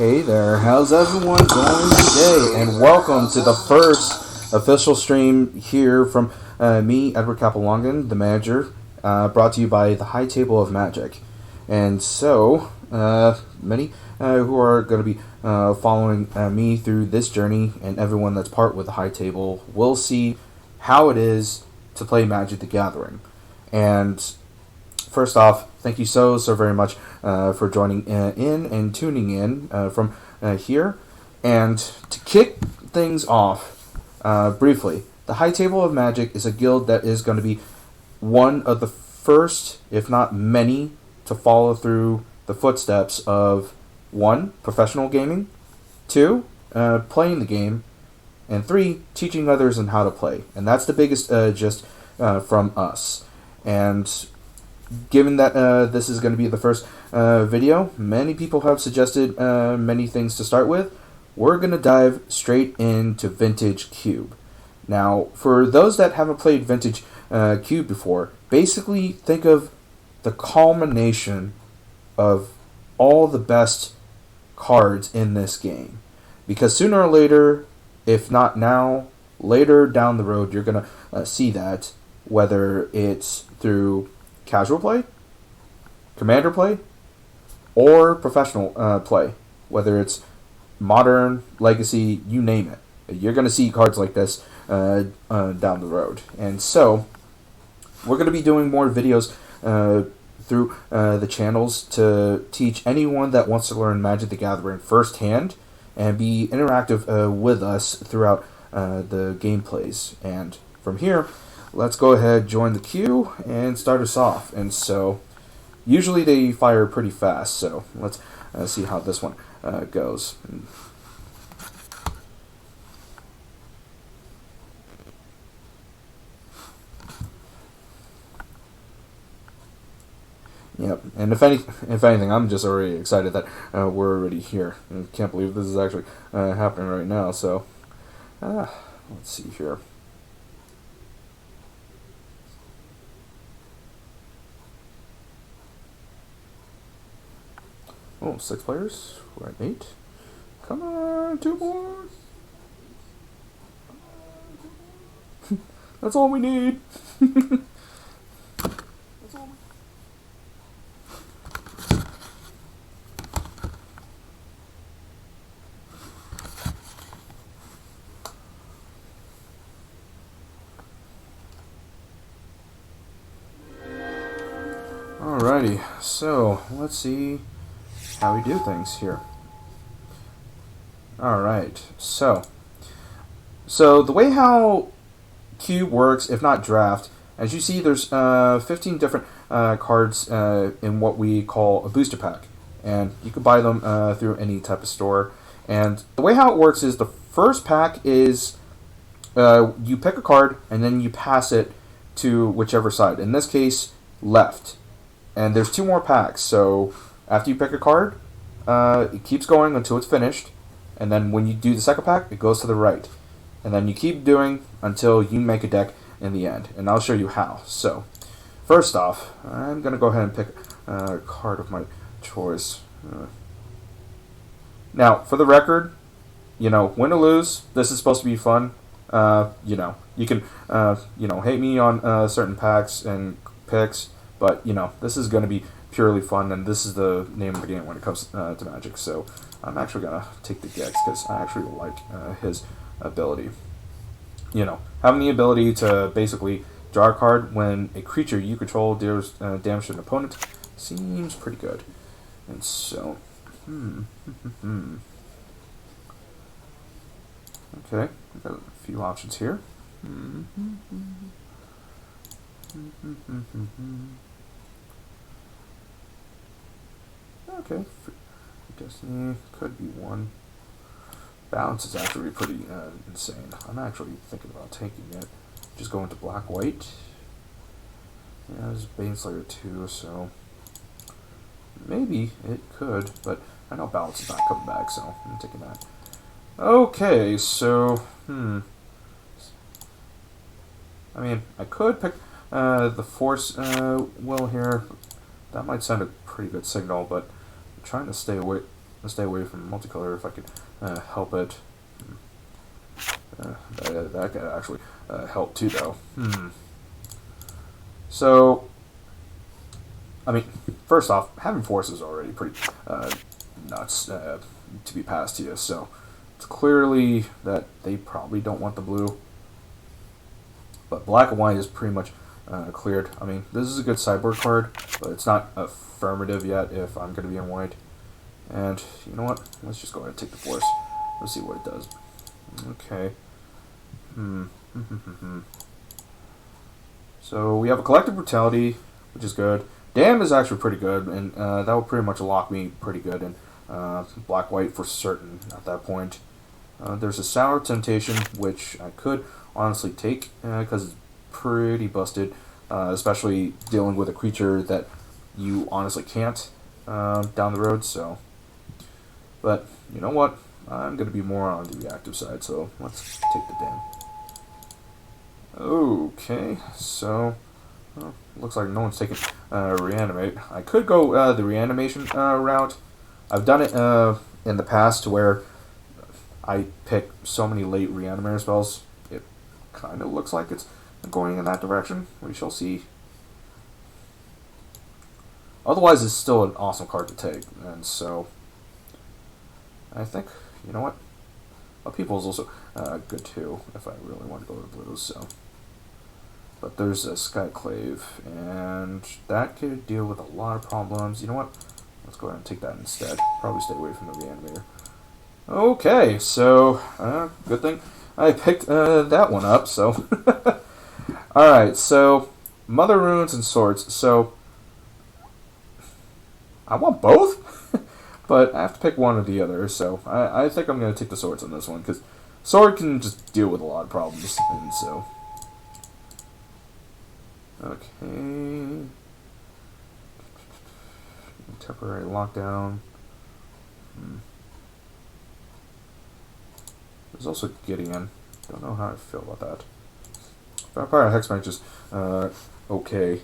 Hey there, how's everyone going today? And welcome to the first official stream here from me, Edward Capelongan, the manager, brought to you by the High Table of Magic. And so, many who are going to be following me through this journey, and everyone that's part with the High Table, will see how it is to play Magic the Gathering. And first off, thank you so very much for joining in and tuning in from here. And to kick things off briefly, the High Table of Magic is a guild that is going to be one of the first, if not many, to follow through the footsteps of 1. Professional gaming, 2. Playing the game, and 3. Teaching others on how to play. And that's the biggest gist from us. And given that this is going to be the first video, many people have suggested many things to start with. We're going to dive straight into Vintage Cube. Now, for those that haven't played Vintage Cube before, basically think of the culmination of all the best cards in this game. Because sooner or later, if not now, later down the road, you're going to see that, whether it's through casual play, commander play, or professional play, whether it's modern, legacy, you name it. You're going to see cards like this down the road. And so, we're going to be doing more videos through the channels to teach anyone that wants to learn Magic the Gathering firsthand and be interactive with us throughout the gameplays. And from here, let's go ahead, join the queue, and start us off. And so, usually they fire pretty fast, so let's see how this one goes. Yep, and if anything, I'm just already excited that we're already here. I can't believe this is actually happening right now, so let's see here. Oh, 6 players. We're at 8. Come on, 2 more. That's all we need. Alrighty, so let's see how we do things here. Alright, so the way how Cube works, if not draft, as you see, there's 15 different cards in what we call a booster pack, and you can buy them through any type of store. And the way how it works is the first pack is you pick a card and then you pass it to whichever side. In this case, left. And there's 2 more packs, so after you pick a card, it keeps going until it's finished, and then when you do the second pack, it goes to the right. And then you keep doing until you make a deck in the end, and I'll show you how. So, first off, I'm going to go ahead and pick a card of my choice. Now, for the record, win or lose, this is supposed to be fun. You can, hate me on certain packs and picks, but, this is going to be purely fun, and this is the name of the game when it comes to Magic. So I'm actually going to take the Gex because I actually like his ability. Having the ability to basically draw a card when a creature you control deals damage to an opponent seems pretty good. And so, okay, I've got a few options here. Okay, Destiny could be one. Balance is actually pretty insane. I'm actually thinking about taking it. Just going to black-white. Yeah, there's Baneslayer 2, so maybe it could, but I know balance is not coming back, so I'm taking that. Okay, so, I mean, I could pick the Force Will here. That might send a pretty good signal, but I'm trying to stay away stay away from multicolor if I could help it. That could actually help too, though. So, I mean, first off, having force is already pretty nuts to be passed to you. So, it's clearly that they probably don't want the blue. But black and white is pretty much cleared. I mean, this is a good sideboard card, but it's not affirmative yet if I'm going to be in white. And you know what? Let's just go ahead and take the force. Let's see what it does. Okay. So we have a collective brutality, which is good. Dam is actually pretty good, and that will pretty much lock me pretty good in black-white for certain at that point. There's a sour temptation, which I could honestly take because it's pretty busted, especially dealing with a creature that you honestly can't down the road. So, but you know what? I'm going to be more on the reactive side, so let's take the dam. Okay, so looks like no one's taking reanimate. I could go the reanimation route. I've done it in the past to where I pick so many late reanimator spells. It kind of looks like it's going in that direction. We shall see. Otherwise, it's still an awesome card to take, and so I think, you know what? Upheaval is also good too if I really want to go to blues. So, but there's a Skyclave, and that could deal with a lot of problems. You know what? Let's go ahead and take that instead. Probably stay away from the reanimator. Okay, so good thing I picked that one up. So, all right. So, Mother Runes and Swords. So, I want both. But I have to pick one or the other, so I think I'm going to take the swords on this one, because sword can just deal with a lot of problems, and so... Okay... Temporary lockdown... There's also Gideon. Don't know how I feel about that. Vampire Hexmage is okay.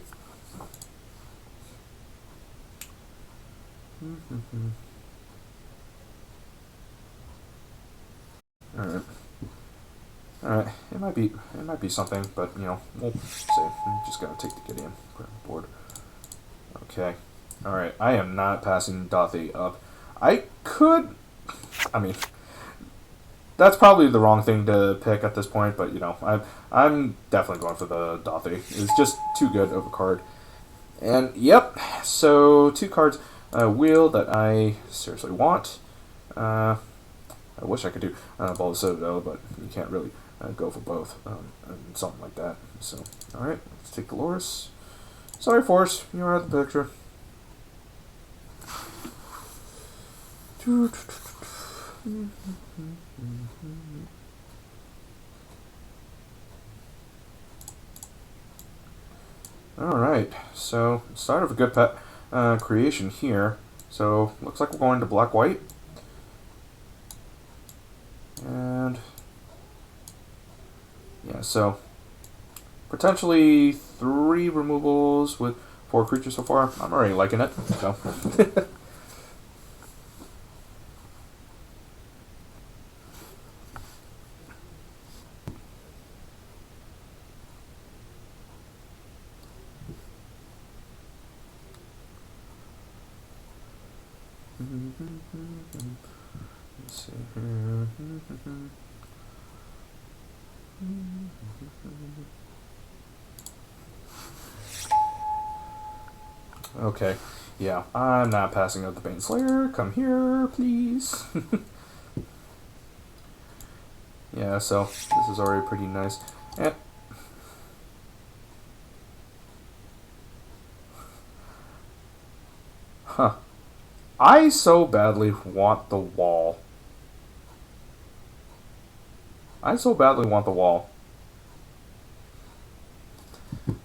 Alright. It might be something, but you know, we'll see. I'm just gonna take the Gideon. Put it on the board. Okay. Alright, I am not passing Dothy up. I mean, that's probably the wrong thing to pick at this point, but you know, I'm definitely going for the Dothy. It's just too good of a card. And yep, so 2 cards wheel that I seriously want. I wish I could do Ball of Citadel, but you can't really go for both and something like that. So, alright, let's take Dolores. Sorry, Force, you're out of the picture. Alright, so start of a good pet creation here. So, looks like we're going to black-white. And yeah, so potentially 3 removals with 4 creatures so far. I'm already liking it. So. Let's see here. Okay, yeah, I'm not passing up the Baneslayer. Come here, please. Yeah, so this is already pretty nice. And I so badly want the wall. I so badly want the wall.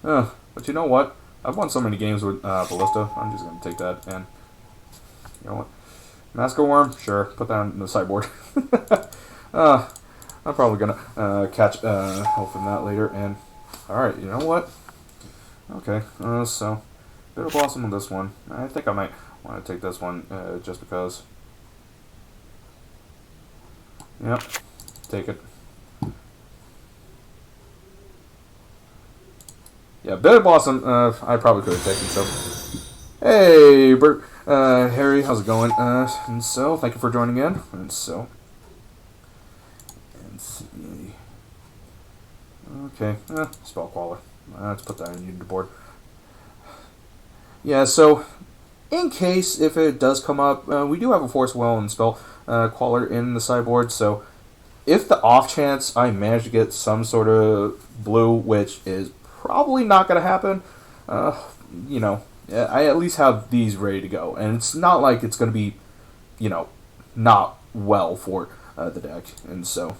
But you know what? I've won so many games with Ballista. I'm just going to take that, and you know what? Mask of Worm? Sure. Put that on the sideboard. I'm probably going to catch help from that later, and alright, you know what? Okay, so bit of Blossom on this one. I think I might want to take this one just because. Yep. Take it. Yeah, Bit of Blossom, I probably could have taken, so. Hey, Bert, Harry, how's it going? And so, thank you for joining in. And so. And see. Okay, spell caller. Let's put that in the board. Yeah, so, in case if it does come up, we do have a Force Well and spell caller in the sideboard, so if the off chance I manage to get some sort of blue, which is probably not going to happen, you know, I at least have these ready to go. And it's not like it's going to be, you know, not well for the deck. And so,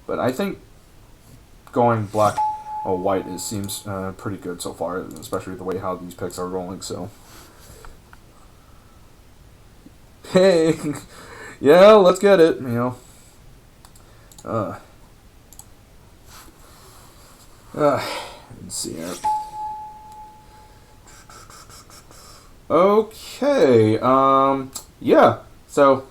but I think going black or white seems pretty good so far, especially the way how these picks are rolling. So, hey, yeah, let's get it, you know. Let's see here. Okay, yeah, so,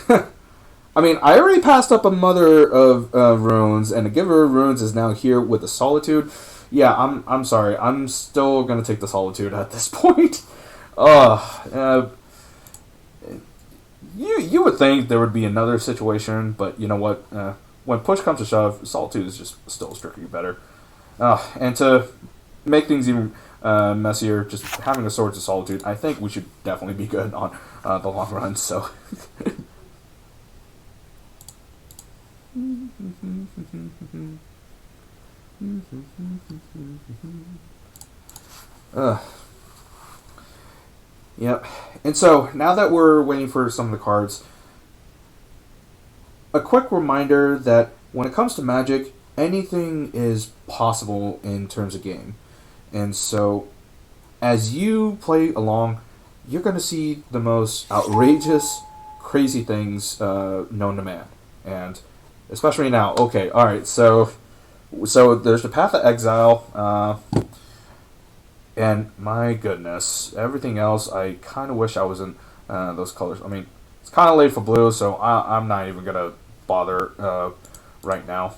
I mean, I already passed up a Mother of Runes, and the Giver of Runes is now here with the Solitude. Yeah, I'm sorry, I'm still gonna take the Solitude at this point. You would think there would be another situation, but you know what? When push comes to shove, Solitude is just still strictly better. And to make things even messier, just having a Swords of Solitude, I think we should definitely be good on the long run. So. Yep. And so, now that we're waiting for some of the cards, a quick reminder that when it comes to Magic, anything is possible in terms of game. And so, as you play along, you're going to see the most outrageous, crazy things known to man. And especially now. Okay, alright, so there's the Path of Exile, and my goodness, everything else, I kind of wish I was in those colors. I mean, it's kind of late for blue, so I'm not even going to bother right now.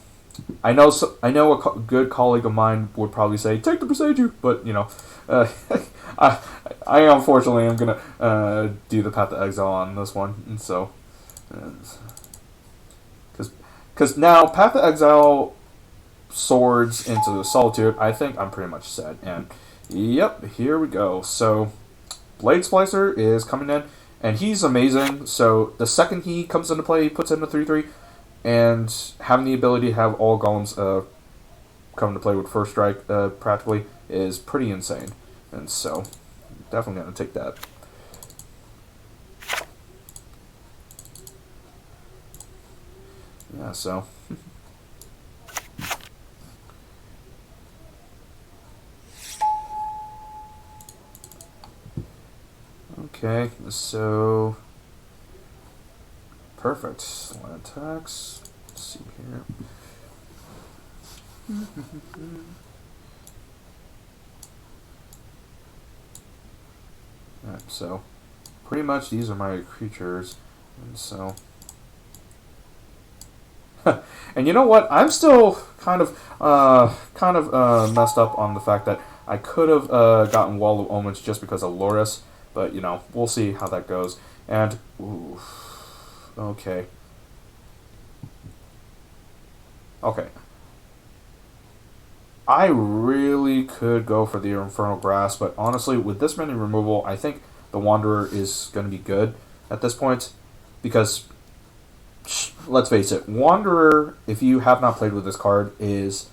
I know a good colleague of mine would probably say, take the Presagio, but, you know, I unfortunately am going to do the Path of Exile on this one, and so, because now Path of Exile Swords into the Solitude, I think I'm pretty much set, and yep, here we go. So, Blade Splicer is coming in, and he's amazing. So, the second he comes into play, he puts in a 3/3, and having the ability to have all golems come into play with first strike practically is pretty insane. And so, definitely going to take that. Yeah, so. Okay, so perfect. Land attacks. Let's see here. Alright, so pretty much these are my creatures, and so. And you know what? I'm still kind of messed up on the fact that I could have gotten Wall of Omens just because of Loris. But, you know, we'll see how that goes. And, ooh, okay. Okay. I really could go for the Infernal Grasp, but honestly, with this many removal, I think the Wanderer is going to be good at this point. Because, let's face it, Wanderer, if you have not played with this card, is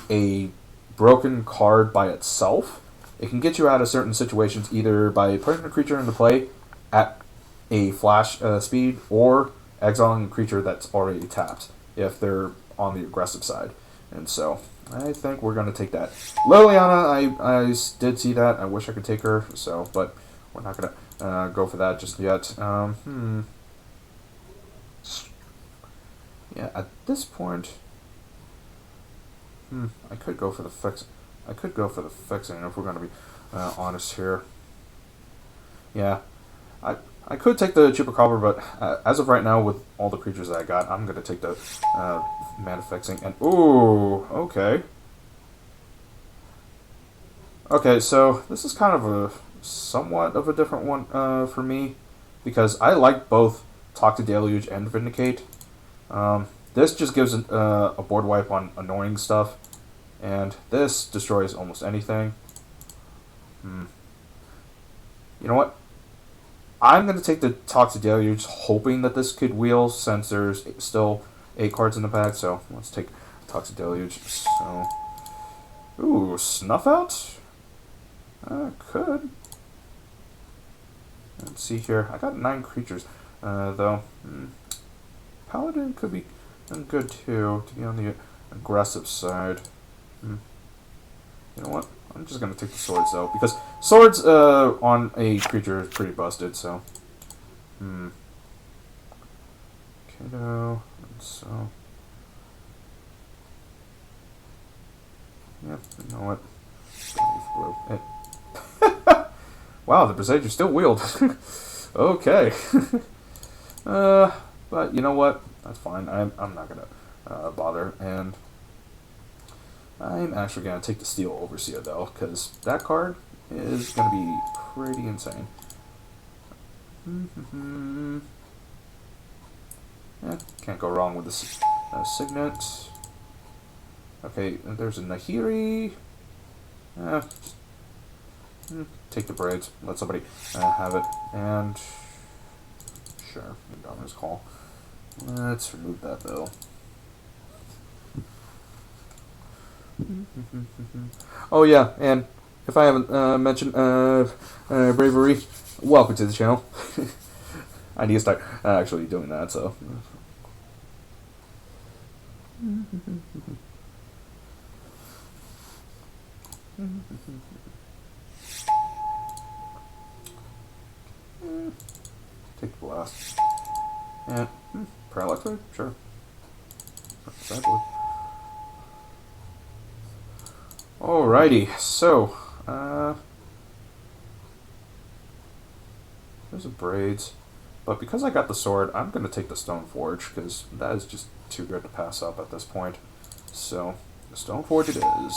a broken card by itself. It can get you out of certain situations either by putting a creature into play at a flash speed or exiling a creature that's already tapped if they're on the aggressive side. And so I think we're going to take that. Liliana, I did see that. I wish I could take her, so but we're not going to go for that just yet. Yeah, at this point, I could go for the fix. I could go for the fixing if we're going to be honest here. Yeah, I could take the Chupacabra, but as of right now, with all the creatures that I got, I'm going to take the mana fixing. And ooh, okay. Okay, so this is kind of a somewhat of a different one for me, because I like both Toxic Deluge and Vindicate. This just gives a board wipe on annoying stuff, and this destroys almost anything. You know what? I'm going to take the Toxic Deluge, hoping that this could wheel, since there's still 8 cards in the pack, so let's take Toxic Deluge. So, ooh, Snuff Out? Could. Let's see here. I got 9 creatures, though. Paladin could be good, too, to be on the aggressive side. You know what? I'm just going to take the swords, though, because swords on a creature is pretty busted, so. Kiddo, so. Yeah, you know what? Wow, the Besager still wheeled. Okay. But you know what? That's fine. I'm not going to bother, and I'm actually going to take the Steel Overseer, though, because that card is going to be pretty insane. Yeah, can't go wrong with this Signet. Okay, there's a Nahiri. Take the braids. Let somebody have it. And sure, Dominus Call. Let's remove that, though. Oh yeah, and if I haven't mentioned Bravery, welcome to the channel. I need to start actually doing that, so. Take the blast. And Parallax, sure. Exactly. Alrighty, so there's a Braids, but because I got the sword, I'm gonna take the Stoneforge because that is just too good to pass up at this point. So the Stoneforge it is.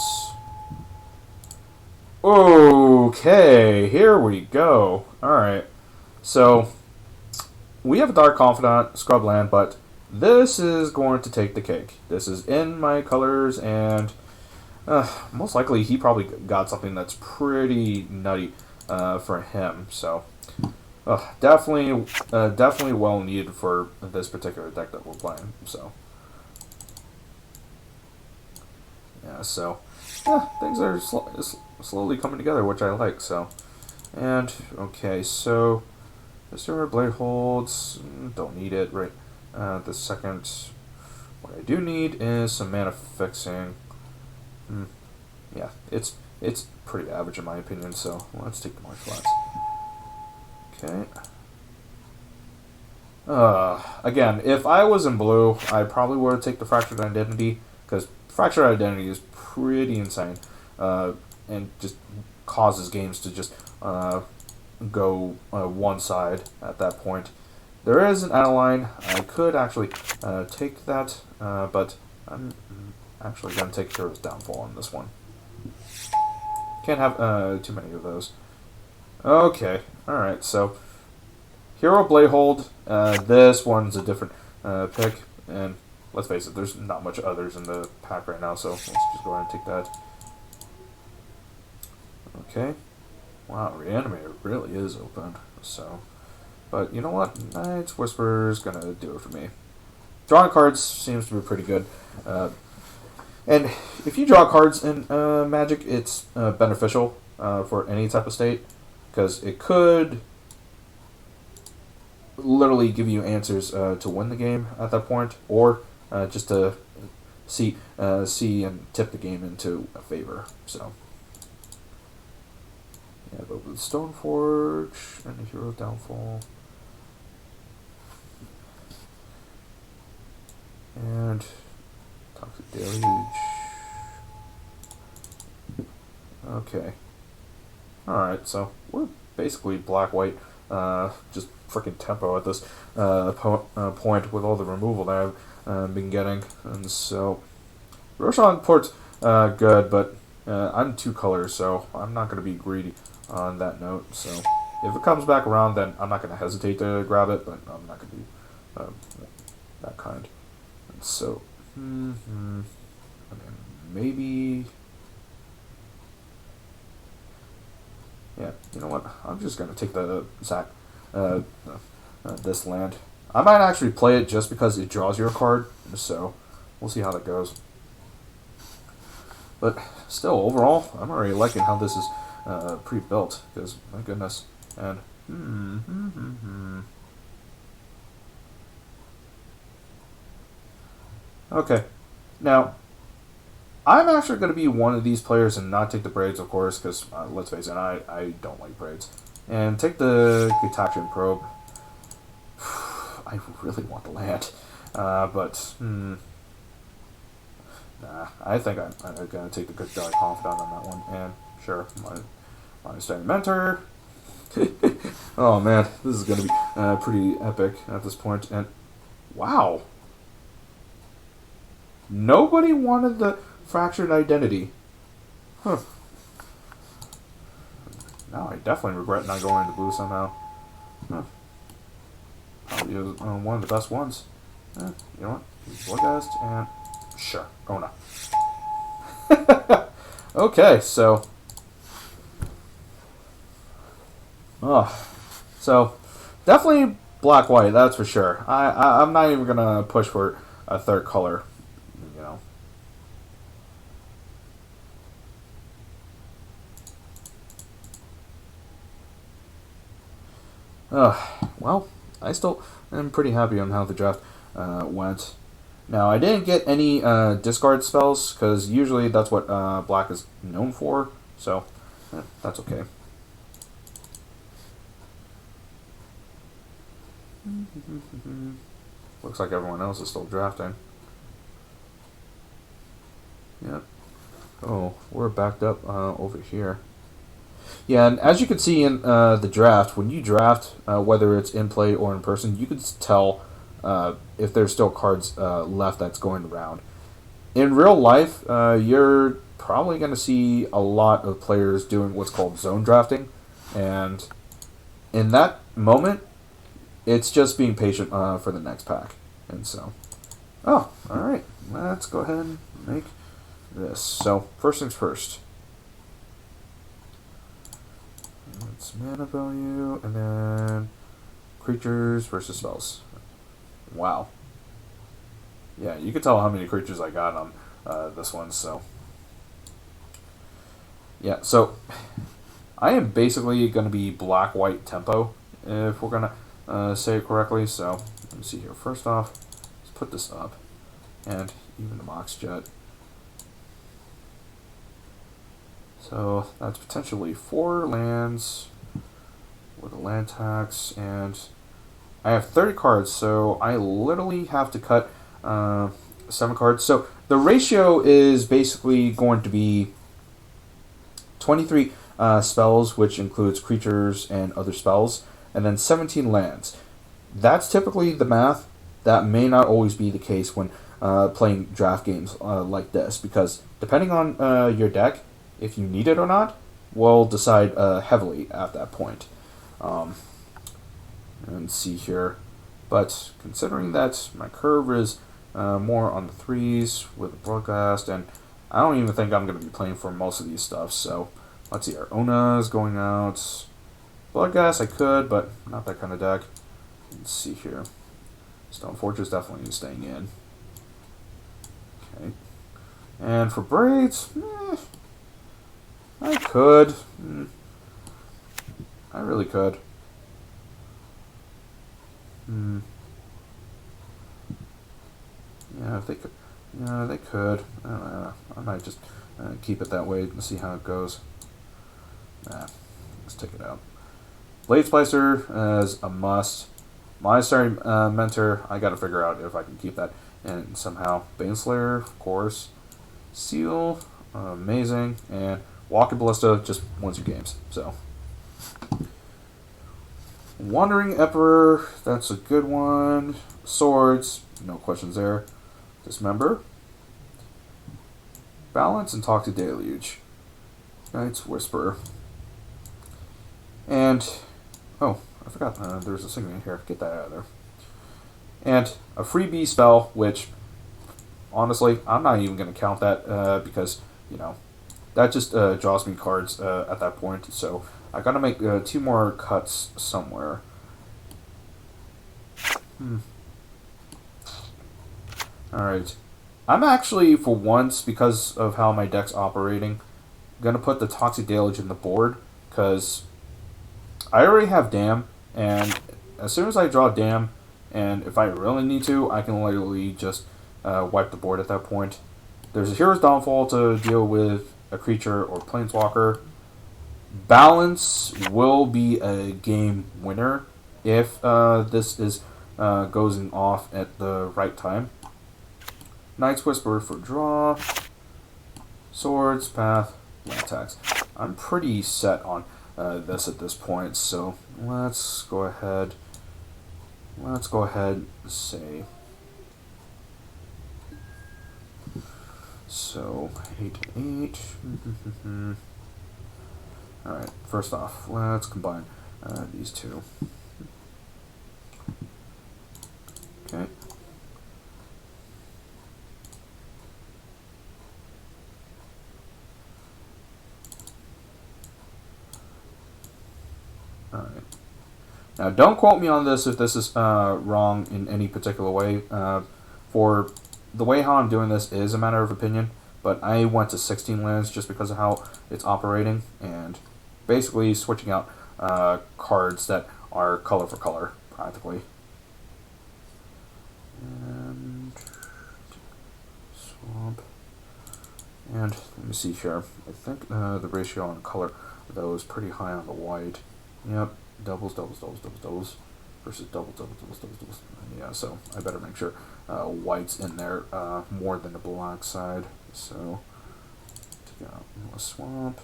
Okay, here we go. Alright, so we have a Dark Confidant, Scrubland, but this is going to take the cake. This is in my colors, and most likely he probably got something that's pretty nutty for him. So definitely well needed for this particular deck that we're playing. So yeah, so things are slowly coming together, which I like. So, and okay, so the Silver Blade holds, don't need it right the second. What I do need is some mana fixing. Yeah, it's pretty average in my opinion, so let's take the March Flats. Okay. Again, if I was in blue, I probably would take the Fractured Identity, because Fractured Identity is pretty insane, and just causes games to just go one side at that point. There is an Adeline. I could actually take that, but I'm actually going to take Hero's Downfall on this one. Can't have too many of those. Okay, alright, so Hero Bladehold, this one's a different pick, and let's face it, there's not much others in the pack right now, so let's just go ahead and take that. Okay. Wow, Reanimator really is open, so. But you know what? Knight's Whisper is going to do it for me. Drawing cards seems to be pretty good. And if you draw cards in Magic, it's beneficial for any type of state, because it could literally give you answers to win the game at that point, or just to see and tip the game into a favor. So yeah, but with Stoneforge and the Hero's Downfall and Toxic Deluge. Okay. Alright, so we're basically black-white just freaking tempo at this point with all the removal that I've been getting. And so, Roshan Port's good, but I'm 2 colors, so I'm not going to be greedy on that note. So, if it comes back around, then I'm not going to hesitate to grab it, but I'm not going to be that kind. And so, I mean, maybe. Yeah, you know what? I'm just gonna take the sack, this land. I might actually play it just because it draws your card. So, we'll see how that goes. But still, overall, I'm already liking how this is pre-built. Because my goodness, and okay, now. I'm actually going to be one of these players and not take the braids, of course, because let's face it, I don't like braids. And take the Gitaxian Probe. I really want the land. But, nah, I think I'm going to take the Good Die Confidant on that one. And, sure, my Starting Mentor. Oh, man, this is going to be pretty epic at this point. And, wow. Nobody wanted the Fractured Identity. Huh. Now I definitely regret not going into blue somehow. Huh. Probably one of the best ones. You know what? Bloodgast and... Sure. Oh no. Okay, so... So, definitely black-white, that's for sure. I'm not even going to push for a third color. You know. Well, I still am pretty happy on how the draft went. Now, I didn't get any discard spells, because usually that's what black is known for, so that's okay. Looks like everyone else is still drafting. Yep. Oh, we're backed up over here. Yeah, and as you can see in the draft, when you draft, whether it's in play or in person, you can tell if there's still cards left that's going around. In real life, you're probably going to see a lot of players doing what's called zone drafting, and in that moment, it's just being patient for the next pack. And so, oh, all right, let's go ahead and make this. So, first things first. It's mana value, and then creatures versus spells. Wow. Yeah, you can tell how many creatures I got on this one, so. Yeah, so I am basically going to be black-white tempo, if we're going to say it correctly. So, let me see here. First off, let's put this up, and even the Mox Jet. So, that's potentially 4 lands with a land tax, and I have 30 cards, so I literally have to cut 7 cards. So, the ratio is basically going to be 23 spells, which includes creatures and other spells, and then 17 lands. That's typically the math. That may not always be the case when playing draft games like this, because depending on your deck, if you need it or not, will decide heavily at that point. And see here. But considering that my curve is more on the 3s with the broadcast, and I don't even think I'm going to be playing for most of these stuff, so let's see here. Ona is going out. Bloodghast I could, but not that kind of deck. Let's see here. Stone Fortress definitely staying in. Okay. And for Braids, I could. I really could. Yeah, if they could. Yeah, they could. I might just keep it that way and see how it goes. Let's take it out. Blade Splicer as a must. My starting mentor, I gotta figure out if I can keep that in somehow. Baneslayer, of course. Seal, amazing. And Walking Ballista just wins your games. So, Wandering Emperor, that's a good one. Swords, no questions there. Dismember. Balance and Talk to Deluge. Knight's Whisper. And, oh, I forgot there's a signet here. Get that out of there. And a freebie spell, which, honestly, I'm not even going to count that because, you know, that just draws me cards at that point. So I got to make 2 more cuts somewhere. Alright. I'm actually, for once, because of how my deck's operating, going to put the Toxic Deluge in the board, because I already have Dam, and as soon as I draw Dam, and if I really need to, I can literally just wipe the board at that point. There's a Hero's Downfall to deal with a creature or planeswalker. Balance will be a game winner if this is goes off at the right time. Knight's Whisper for draw. Swords, path, land attacks. I'm pretty set on this at this point, so let's go ahead. Let's go ahead and say. So 8. Alright, first off, let's combine these two. Okay. Alright. Now, don't quote me on this if this is wrong in any particular way. For the way how I'm doing this is a matter of opinion, but I went to 16 lands just because of how it's operating, and basically switching out cards that are color for color, practically. And swamp. And let me see here. I think the ratio on color, though, is pretty high on the white. Yep, doubles versus doubles. Yeah, so I better make sure white's in there more than the black side. So, take out a swamp.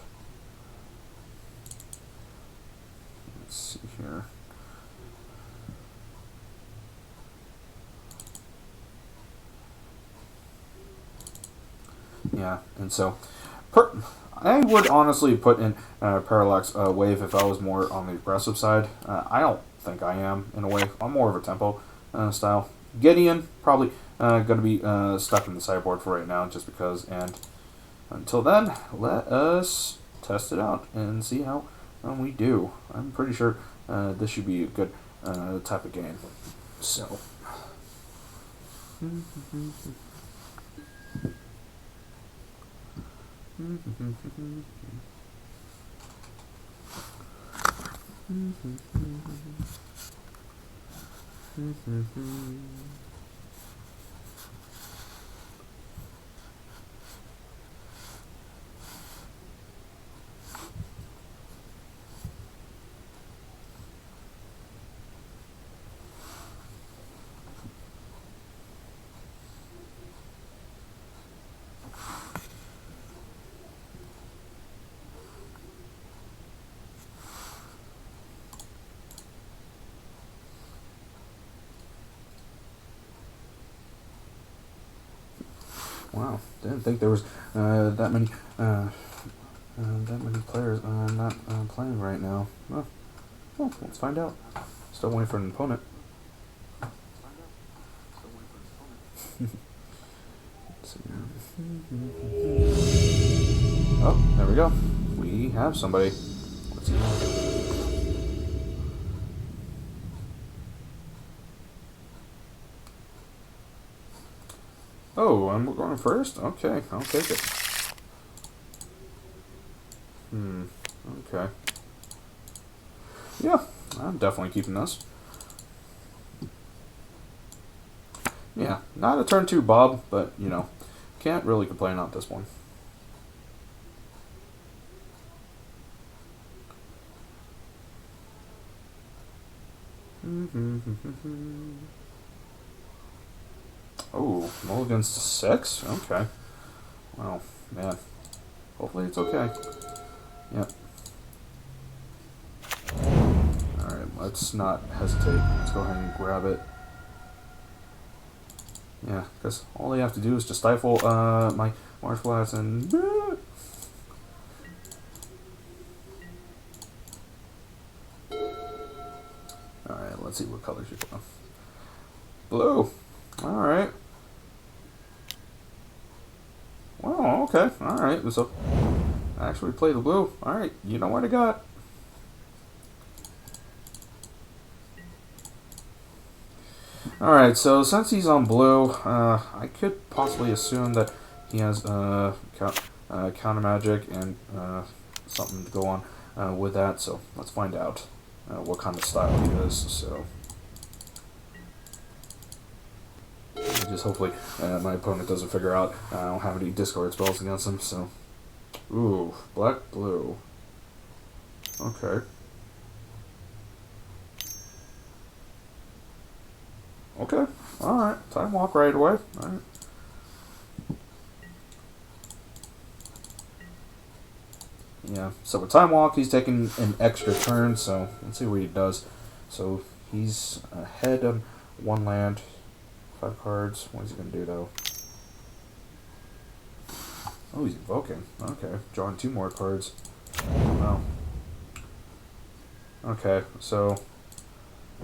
Let's see here. Yeah, and so I would honestly put in Parallax Wave if I was more on the aggressive side. I don't think I am, in a way. I'm more of a tempo style. Gideon, probably going to be stuck in the sideboard for right now, just because. And until then, let us test it out and see how we do. I'm pretty sure this should be a good type of game. So. Wow, didn't think there was that many players not playing right now. Well, let's find out. Still waiting for an opponent. Oh, there we go. We have somebody. Let's see. Oh, I'm going first? Okay, I'll take it. Okay. Yeah, I'm definitely keeping this. Yeah, not a turn 2 Bob, but, you know, can't really complain on this one. Oh, mulligans to 6? Okay. Wow, man. Hopefully it's okay. Yep. Alright, let's not hesitate. Let's go ahead and grab it. Yeah, because all they have to do is just stifle my Marsh Flats and... Alright, let's see what colors you're going. Blue. Alright. Well, okay. Alright, so actually play the blue. Alright, you know what I got. Alright, so since he's on blue, I could possibly assume that he has counter magic and something to go on with that, so let's find out what kind of style he is. So just hopefully my opponent doesn't figure out I don't have any discard spells against him. So, ooh, black, blue. Okay. Okay. Alright. Time walk right away. Alright. Yeah. So with time walk, he's taking an extra turn. So let's see what he does. So he's ahead on one land, 5 cards. What is he gonna do though? Oh, he's invoking. Okay. Drawing 2 more cards. Wow. Okay. So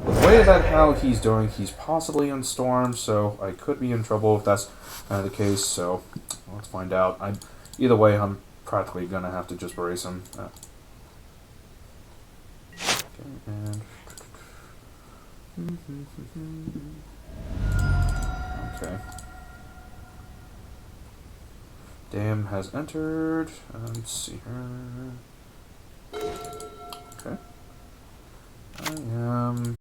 the way that how he's doing, he's possibly in storm, so I could be in trouble if that's the case. So let's find out. Either way, I'm practically gonna have to just brace him. Okay, and okay. Dam has entered. Let's see her. Okay. I am.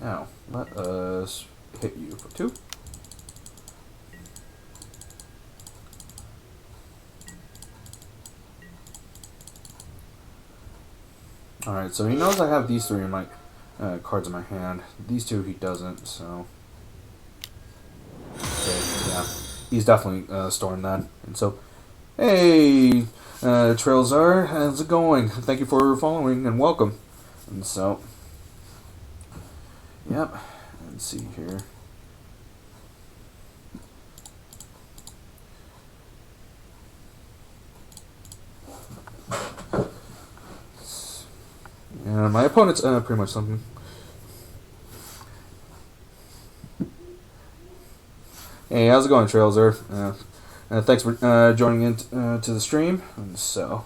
Now, let us hit you for 2. Alright, so he knows I have these 3 in my cards in my hand. These 2 he doesn't, so... Okay, yeah. He's definitely storing that. And so, hey, Trailzar, how's it going? Thank you for following and welcome. And so, yep, let's see here. Yeah, my opponent's pretty much something. Hey, how's it going, Trailzar? Thanks for joining in to the stream. And so,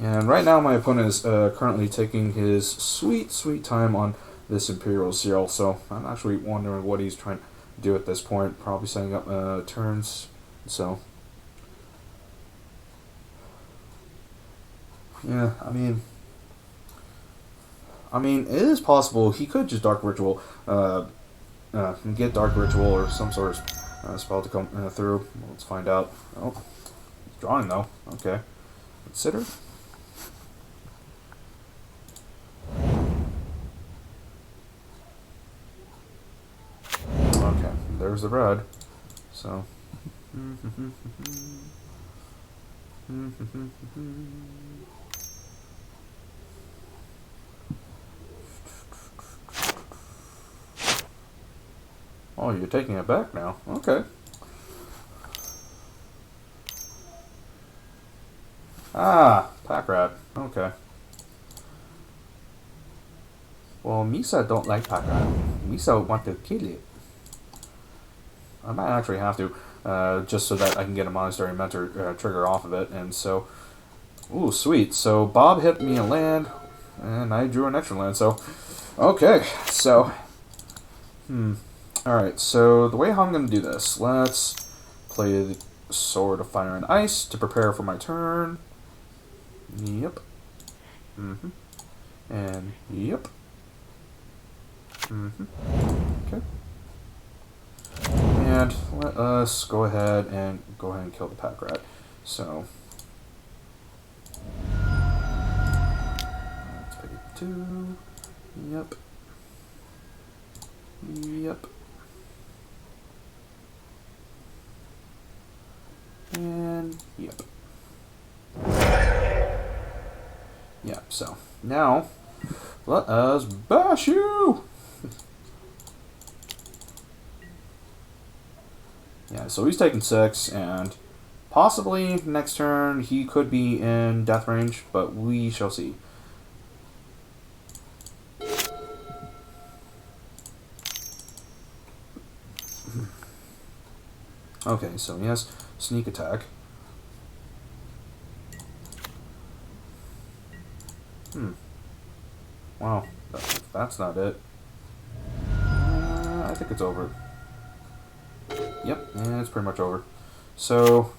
and right now my opponent is currently taking his sweet time on this Imperial Seal. So I'm actually wondering what he's trying to do at this point. Probably setting up turns. So yeah, I mean, it is possible he could just Dark Ritual, get Dark Ritual or some sort of spell to come through. Let's find out. Oh, he's drawing though. Okay, consider. Okay, there's the red. So. Oh, you're taking it back now. Okay. Ah, pack rat. Okay. Well, Misa don't like pack rat. Misa want to kill it. I might actually have to, just so that I can get a Monastery Mentor trigger off of it. And so, ooh, sweet. So Bob hit me a land, and I drew an extra land. So, okay. So, Alright, so the way how I'm going to do this, let's play the Sword of Fire and Ice to prepare for my turn. Yep. And yep. Okay. And let us go ahead and kill the pack rat. So let's pick 2. Yep. Yep. And yep. so now let us bash you. Yeah, so he's taking 6, and possibly next turn he could be in death range, but we shall see. Okay, so he has sneak attack. Wow, that's not it. I think it's over. Yep, and it's pretty much over. So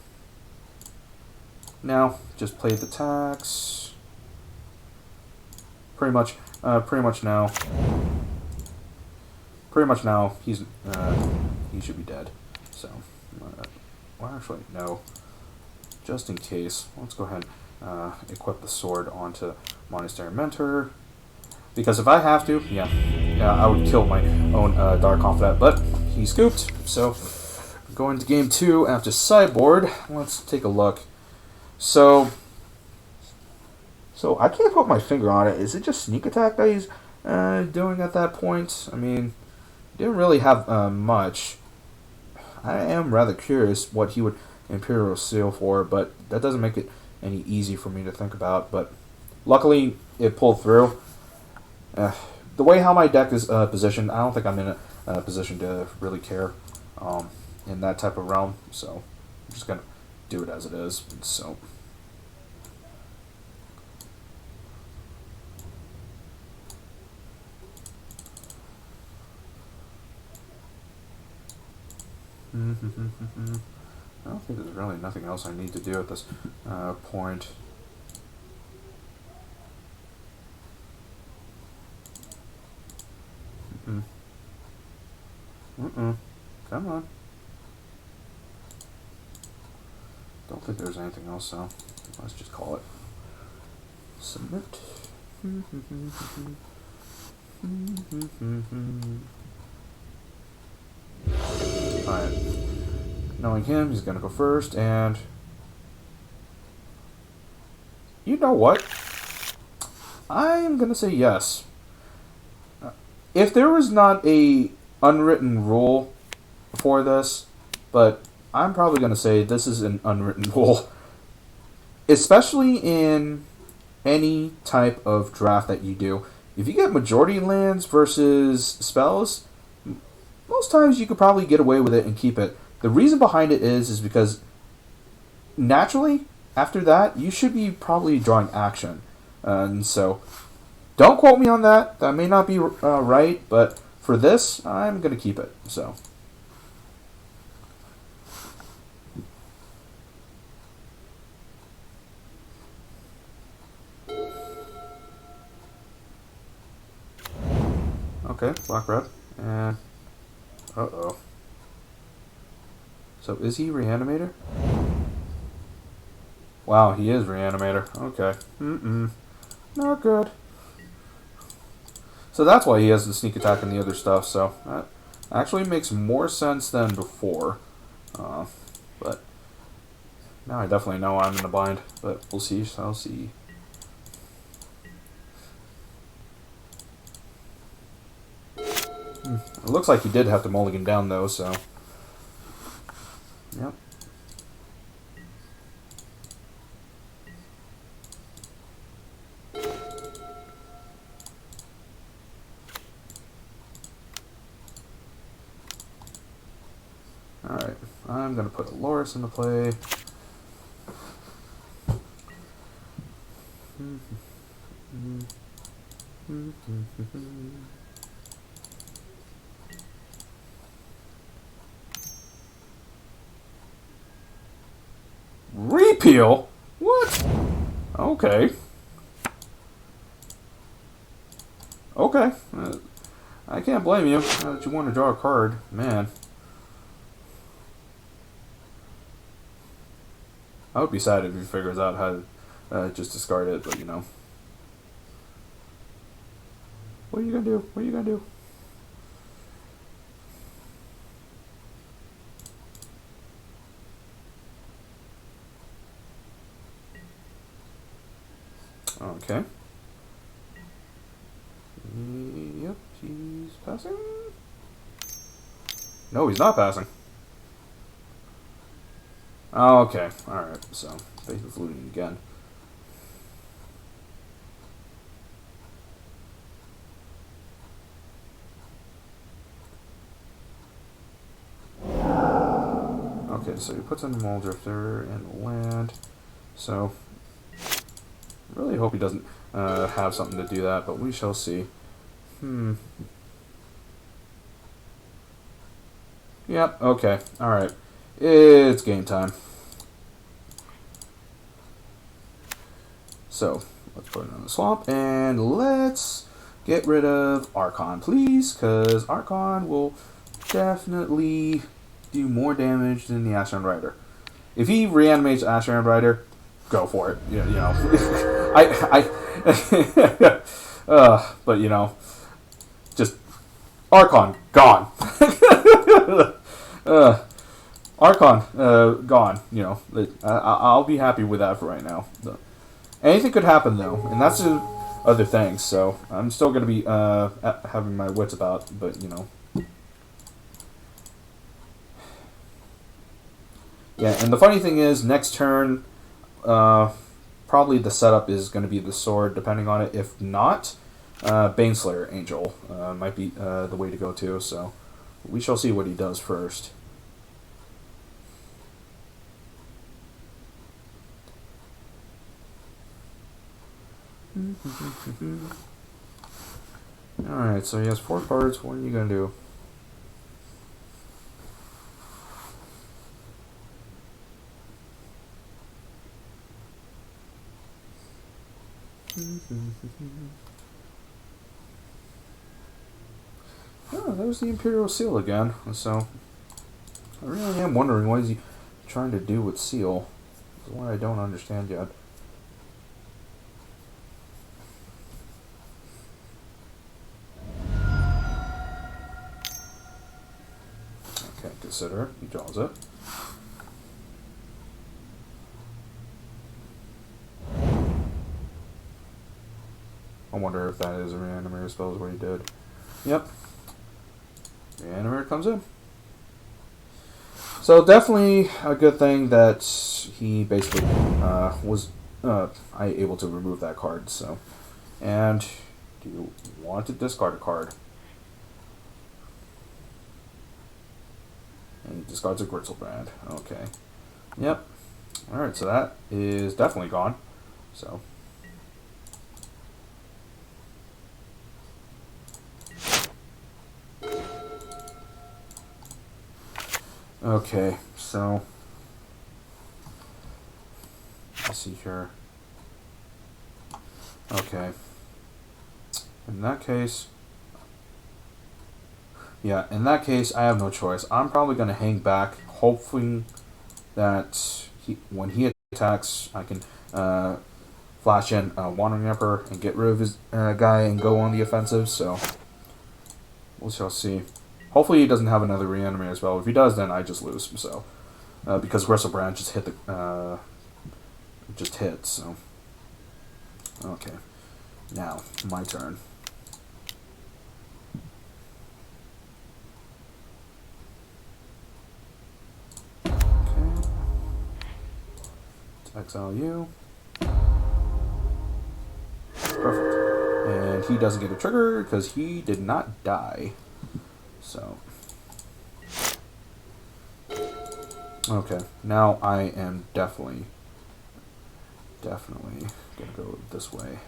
now just play the tax. Pretty much now. Pretty much now he's he should be dead. So, well, actually no. Just in case, let's go ahead and equip the sword onto Monastery Mentor. Because if I have to, yeah, I would kill my own Dark Confidant, but he scooped. So, going to game 2 after sideboard. Let's take a look. So I can't put my finger on it. Is it just sneak attack that he's doing at that point? I mean, didn't really have much. I am rather curious what he would Imperial Seal for, but that doesn't make it any easy for me to think about. But luckily, it pulled through. The way how my deck is positioned, I don't think I'm in a position to really care in that type of realm. So I'm just gonna do it as it is. So. I don't think there's really nothing else I need to do at this point. Come on. Don't think there's anything else, so let's just call it. Submit. Alright. Knowing him, he's gonna go first, and you know what? I'm gonna say yes. If there was not a unwritten rule for this, but I'm probably gonna say this is an unwritten rule. Especially in any type of draft that you do. If you get majority lands versus spells, most times you could probably get away with it and keep it. The reason behind it is because naturally, after that, you should be probably drawing action. And so, don't quote me on that. That may not be right, but for this, I'm going to keep it. So. Okay, black red. And uh-oh. So is he Reanimator? Wow, he is Reanimator. Okay. Not good. So that's why he has the sneak attack and the other stuff, so that actually makes more sense than before. But now I definitely know I'm in a bind, but we'll see, I'll see. It looks like he did have to mulligan down though, so. Yep. Alright, I'm going to put Loris into play. Repeal? What? Okay. Okay. I can't blame you that you want to draw a card. Man. I would be sad if he figures out how to just discard it, but you know. What are you gonna do? What are you gonna do? Okay. He's passing? No, he's not passing. Oh, okay. Alright, so space is looting again. Okay, so he puts in the Mole Drifter and land. So, really hope he doesn't have something to do that, but we shall see. Yep, okay, alright. It's game time. So, let's put it on the swamp, and let's get rid of Archon, please, because Archon will definitely do more damage than the Ashen Rider. If he reanimates Ashen Rider, go for it. You know, but you know, just Archon gone. Archon gone. You know, I'll be happy with that for right now. Anything could happen though, and that's the other things. So I'm still gonna be having my wits about, but you know. Yeah, and the funny thing is, next turn, probably the setup is going to be the sword, depending on it. If not, Baneslayer Angel might be the way to go too. So we shall see what he does first. Alright, so he has 4 cards. What are you going to do? Oh, there's the Imperial Seal again. So, I really am wondering what is he trying to do with Seal. That's what I don't understand yet. Okay, consider it. He draws it. I wonder if that is a reanimator spell is what he did. Yep. Reanimator comes in. So definitely a good thing that he basically was able to remove that card. So, and do you want to discard a card? And he discards a Grizzlebrand. Okay. Yep. All right. So that is definitely gone. So. Okay, so let's see here. Okay, in that case, I have no choice. I'm probably going to hang back, hoping that when he attacks, I can flash in Wandering Emperor and get rid of his guy and go on the offensive. So we shall see. Hopefully he doesn't have another reanimator spell. If he does, then I just lose. So because Grizzlebrand just hit the So okay, now my turn. Okay, let's exile you. Perfect, and he doesn't get a trigger because he did not die. So, okay, now I am definitely gonna go this way.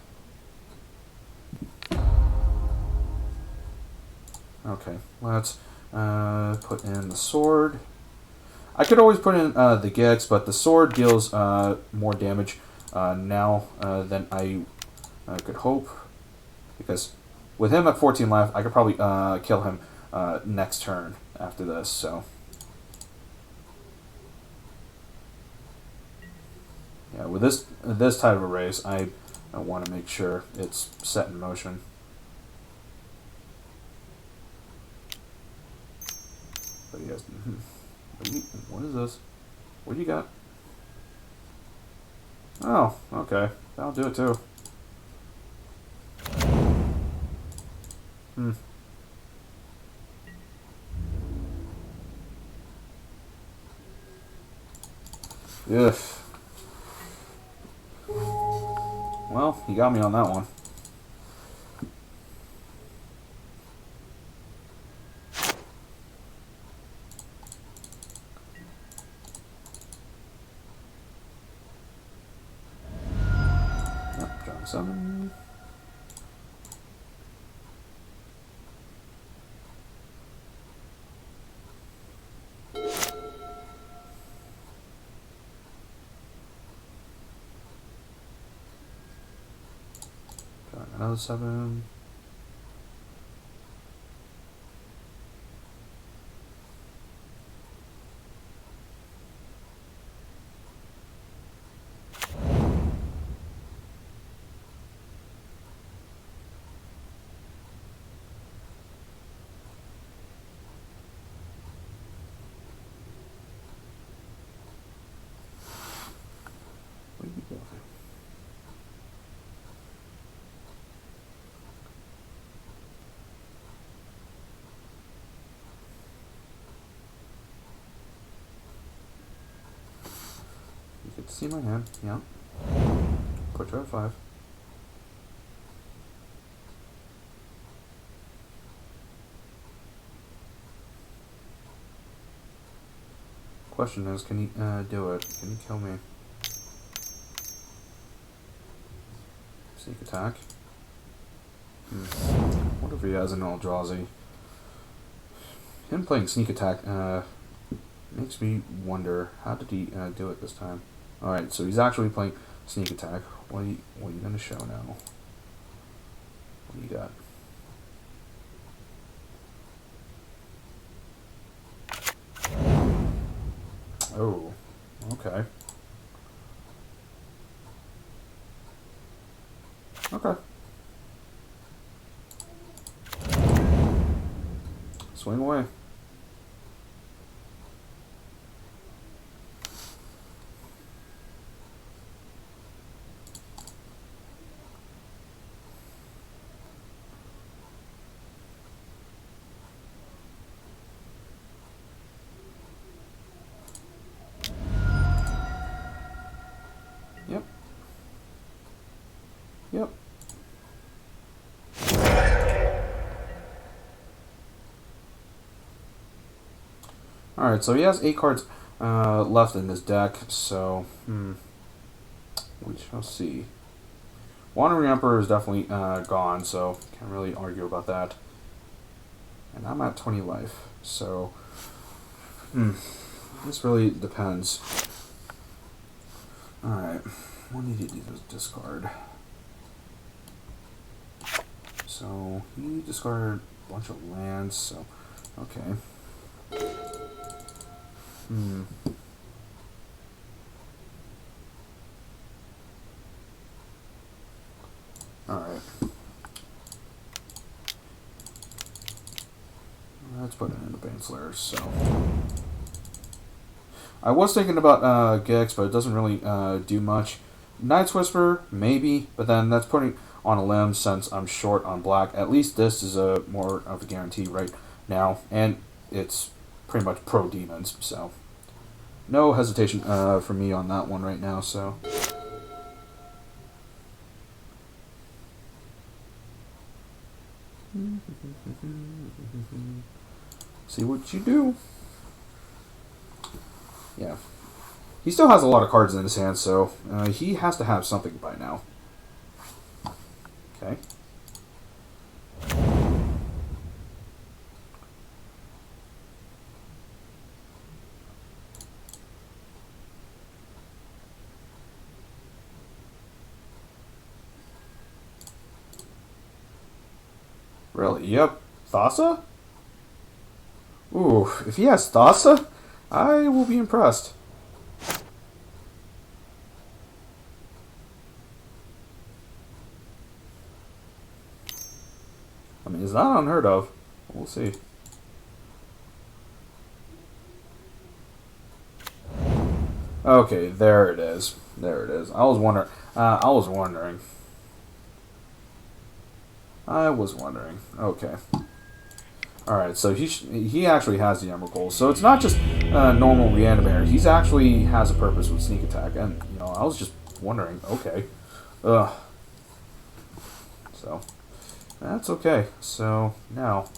Okay, let's put in the sword. I could always put in the Gex, but the sword deals more damage now than I could hope, because with him at 14 life, I could probably kill him next turn after this. So yeah, with this type of a race, I want to make sure it's set in motion. But he has. What is this? What do you got? Oh, okay. That'll do it too. Ugh. Well, you got me on that one. Yep, drawing 7. Drawing another 7. Where did we go? You get to see my hand, yeah. Put you at 5. Question is, can he do it? Can he kill me? Sneak attack. What if he has an Eldrazi? Him playing sneak attack makes me wonder, how did he do it this time? Alright, so he's actually playing sneak attack. What are you going to show now? What do you got? Oh, okay. Okay. Swing away. Yep. Yep. Alright, so he has 8 cards left in his deck, so, we shall see. Wandering Emperor is definitely gone, so can't really argue about that. And I'm at 20 life, so, this really depends. Alright, what need to do is discard. So, he discarded a bunch of lands, so, okay. Alright. Let's put it in the Baneslayer, so. I was thinking about Gix, but it doesn't really do much. Night's Whisper, maybe, but then that's putting on a limb since I'm short on black. At least this is a more of a guarantee right now, and it's pretty much pro demons, so no hesitation for me on that one right now. So see what you do. Yeah, he still has a lot of cards in his hand, so he has to have something by now. Okay. Really? Yep. Thassa? Ooh, if he has Thassa, I will be impressed. I mean, it's not unheard of. We'll see. Okay, there it is. There it is. I was wondering. I was wondering. Okay. Alright, so he actually has the Emerald Gold. So it's not just normal Reanimator. He's actually has a purpose with Sneak Attack. And, you know, I was just wondering, okay. Ugh. So, that's okay. So, now,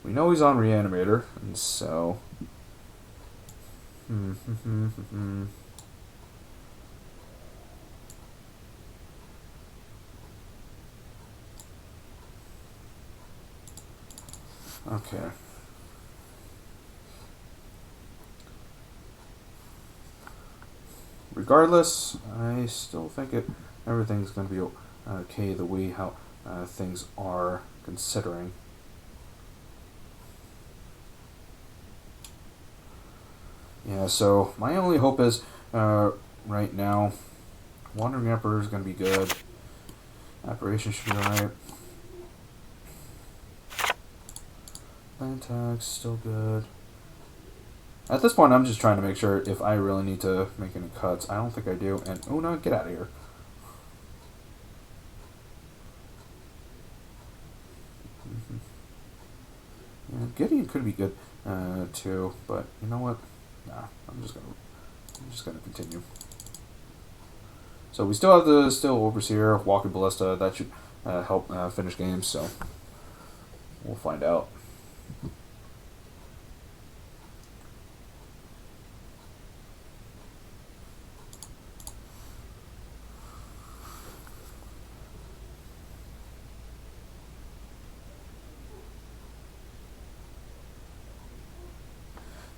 we know he's on Reanimator. And so... Okay. Regardless, I still think everything's going to be okay the way how things are considering. Yeah, so my only hope is right now, Wandering Emperor is going to be good. Apparition should be alright. Land tag's still good. At this point, I'm just trying to make sure if I really need to make any cuts. I don't think I do. And Una, get out of here. Yeah, Gideon could be good too, but you know what? Nah, I'm just gonna continue. So we still have the Overseer, Walking Ballista. That should help finish games. So we'll find out.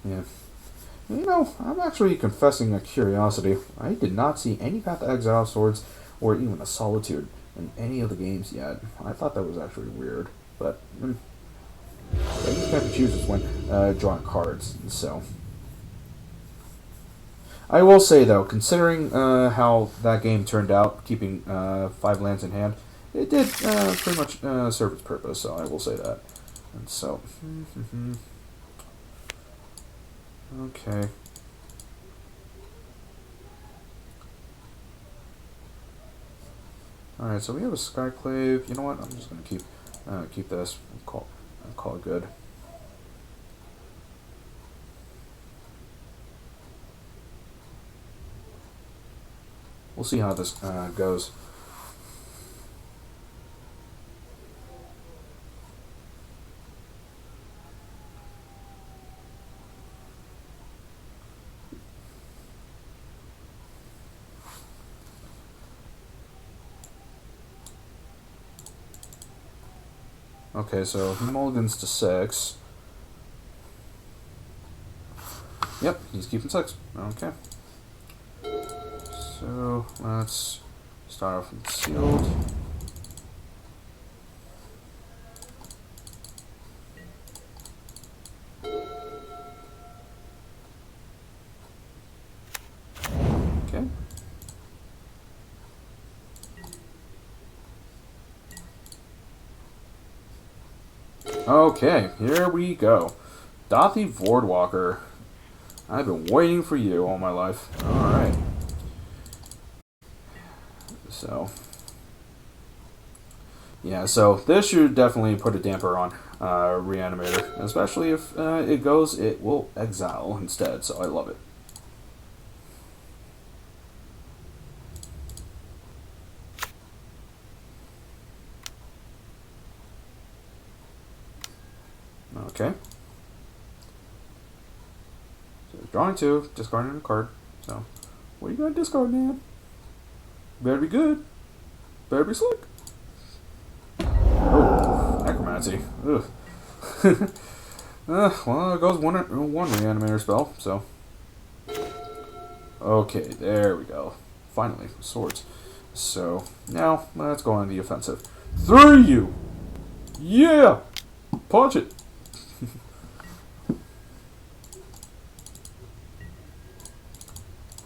Yeah. You know, I'm actually confessing a curiosity. I did not see any Path to Exile swords or even a Solitude in any of the games yet. I thought that was actually weird. But, I just have to choose this when drawing cards. So, I will say though, considering how that game turned out, keeping 5 lands in hand, it did pretty much serve its purpose, so I will say that. And so, okay. Alright, so we have a Skyclave. You know what? I'm just gonna keep this. Call it good. We'll see how this goes. Okay, so he mulligans to 6. Yep, he's keeping 6. Okay. So let's start off with sealed. Okay. Okay, here we go. Dothy Voidwalker. I've been waiting for you all my life. Alright. So, yeah, so this should definitely put a damper on Reanimator. Especially if it will exile instead, so I love it. Okay. So drawing 2, discarding a card. So, what are you gonna discard, man? Better be good. Better be slick. Oh, Necromancy. Ugh. Well, there goes one Reanimator spell, so. Okay, there we go. Finally, swords. So, now, let's go on the offensive. Through you! Yeah! Punch it!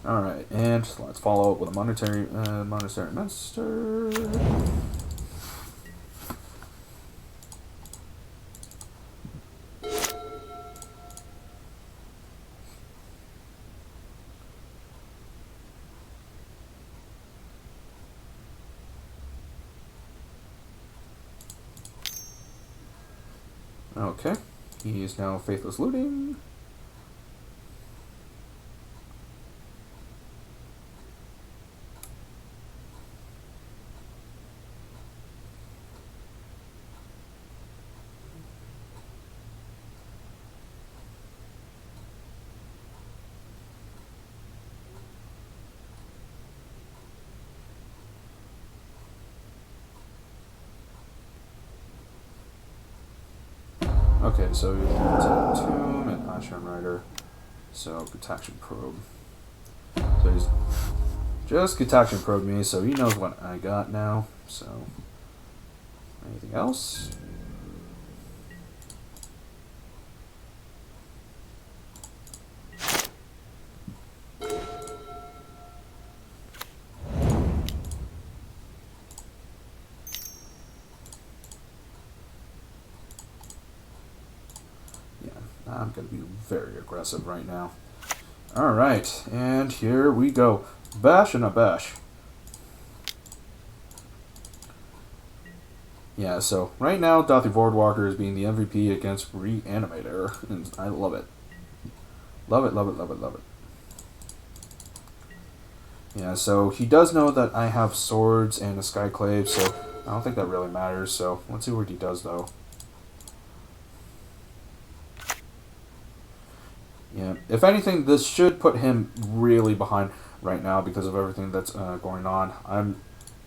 Alright, and let's follow up with a Monastery Master. Okay. He is now faithless looting. Okay, so we have Tomb and Iron Rider. So Gutaction Probe. So he's just Gutaction Probe me, so he knows what I got now. So anything else? I'm going to be very aggressive right now. Alright, and here we go. Bash and a bash. Yeah, so right now, Dothy Voidwalker is being the MVP against Reanimator, and I love it. Love it, love it, love it, love it. Yeah, so he does know that I have swords and a Skyclave, so I don't think that really matters, so let's see what he does, though. Yeah, if anything, this should put him really behind right now because of everything that's going on. I'm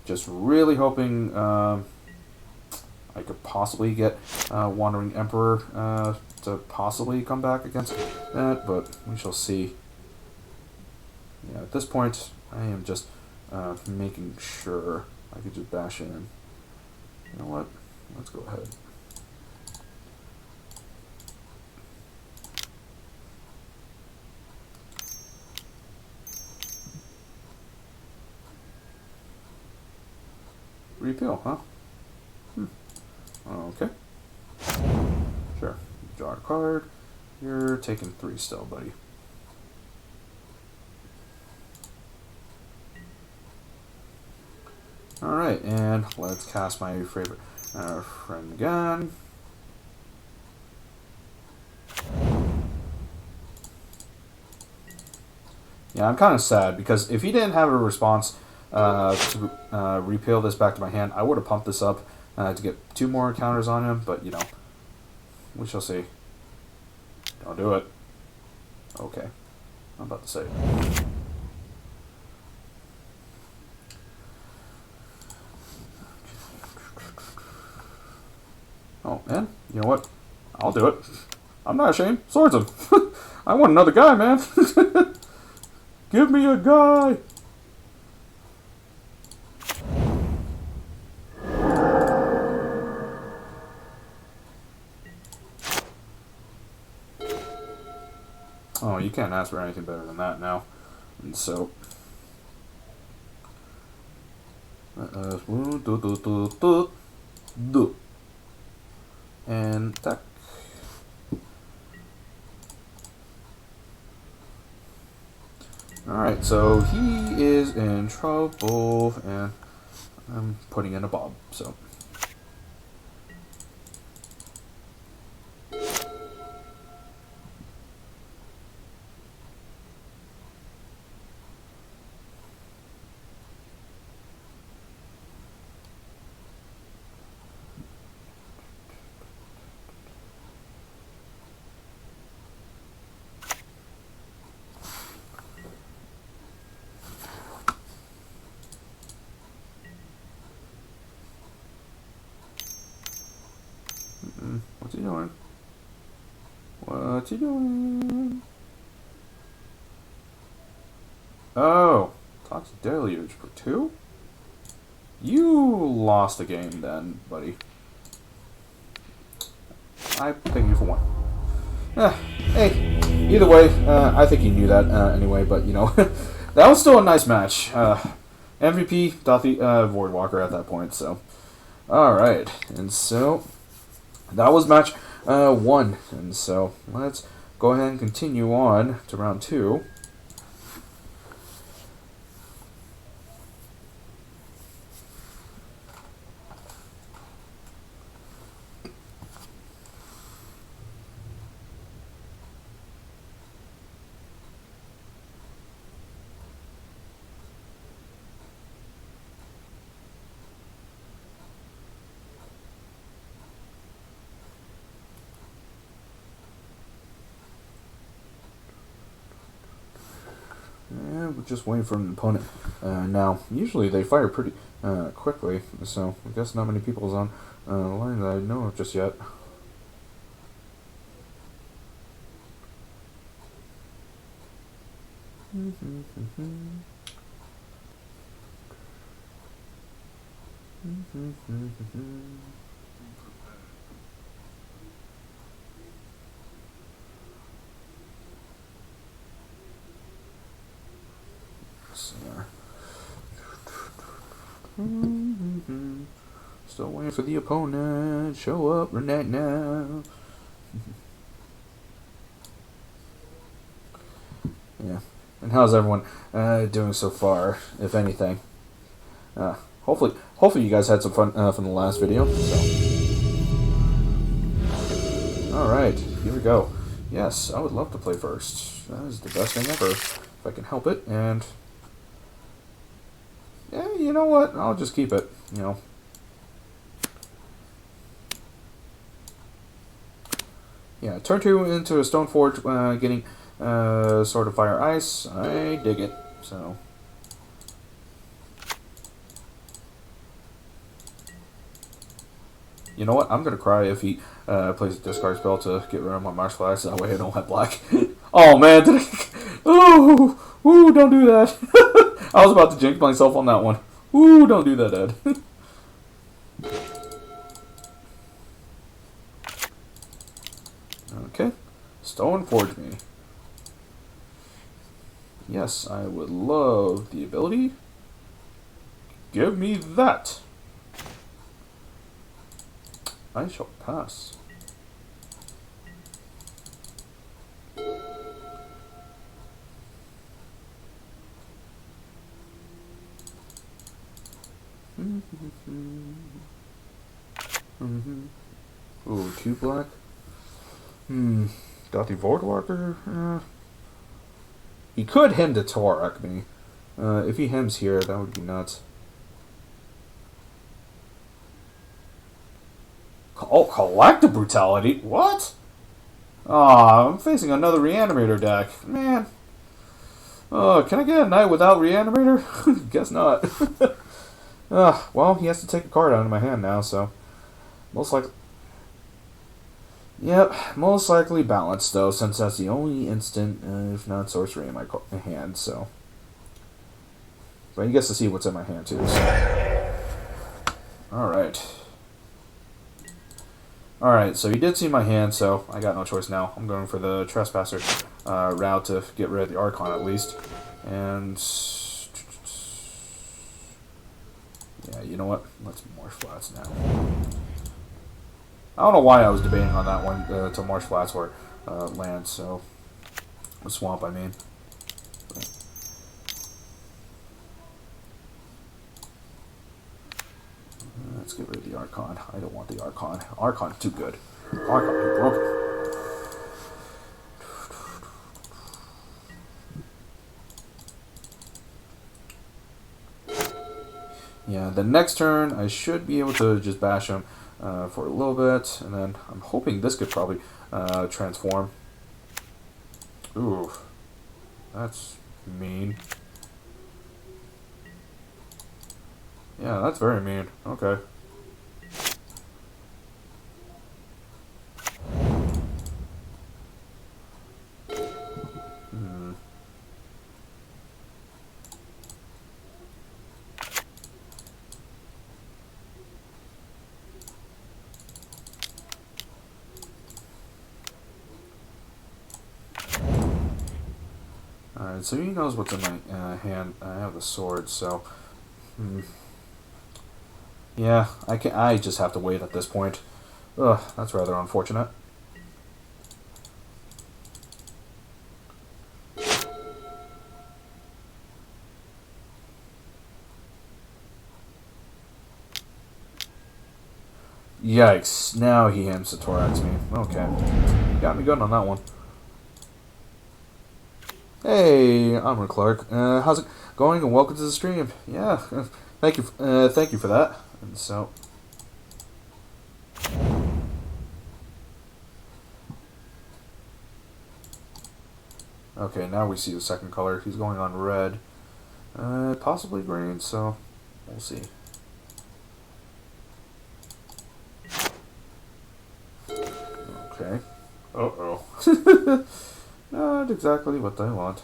just really hoping I could possibly get Wandering Emperor to possibly come back against that, but we shall see. Yeah, at this point, I am just making sure I could just bash in. You know what? Let's go ahead. Repeal, huh? Okay. Sure. Draw a card. You're taking 3 still, buddy. Alright, and let's cast my favorite friend again. Yeah, I'm kind of sad because if he didn't have a response to repeal this back to my hand, I would have pumped this up to get 2 more counters on him, but, you know, we shall see. Don't do it. Okay. I'm about to say it. Oh, man. You know what? I'll do it. I'm not ashamed. Swords him. I want another guy, man. Give me a guy. Oh, you can't ask for anything better than that now. And so... and attack. Alright, so he is in trouble, and I'm putting in a bob, so... What's he doing? What's he doing? Oh, Toxic Deluge for 2? You lost the game then, buddy. I thank you for 1. Hey, either way, I think you knew that anyway, but you know, that was still a nice match. MVP, Dothy Voidwalker at that point, so. Alright, and so, that was match 1, and so let's go ahead and continue on to round 2. I'm just waiting for an opponent now. Usually they fire pretty quickly, so I guess not many people is on the line that I know of just yet. Still waiting for the opponent. Show up right now. Yeah. And how's everyone doing so far, if anything? Hopefully you guys had some fun from the last video. So. Alright, here we go. Yes, I would love to play first. That is the best thing ever, if I can help it. And yeah, you know what? I'll just keep it, you know. Yeah, turn 2 into a stone forge, getting Sword of Fire Ice. I dig it. So. You know what? I'm gonna cry if he plays a discard spell to get rid of my martial arts. That way I don't have black. Oh man! Ooh, ooh! Don't do that. I was about to jinx myself on that one. Ooh! Don't do that, Ed. Okay, Stone Forge me. Yes, I would love the ability. Give me that. I shall pass. Ooh, 2 black. Got the Voidwalker. He could hem to Torak me. If he hems here, that would be nuts. Oh, Collective Brutality? What? Aw, I'm facing another Reanimator deck. Man. Can I get a night without Reanimator? Guess not. Well, he has to take a card out of my hand now, so... Most likely... Yep, most likely balanced, though, since that's the only instant, if not sorcery, in my hand, so... But he gets to see what's in my hand, too, so... Alright. Alright, so he did see my hand, so I got no choice now. I'm going for the Trespasser route to get rid of the Archon, at least. And... yeah, you know what? Let's Marsh Flats now. I don't know why I was debating on that one to Marsh Flats or land, so... Swamp, I mean. Let's get rid of the Archon. I don't want the Archon. Archon, too good. Archon, too broken. Yeah, the next turn I should be able to just bash him for a little bit, and then I'm hoping this could probably transform. Ooh, that's mean. Yeah, that's very mean. Okay. Alright, so he knows what's in my hand. I have the sword, so... yeah, I just have to wait at this point. Ugh, that's rather unfortunate. Yikes, now he hems the Torax me. Okay. You got me good on that one. Hey, I'm Rick Clark. How's it going? And welcome to the stream. Yeah, thank you for that. And so, Okay, now we see the second color. He's going on red. Possibly green, so we'll see. Okay. Uh-oh. Not exactly what I want.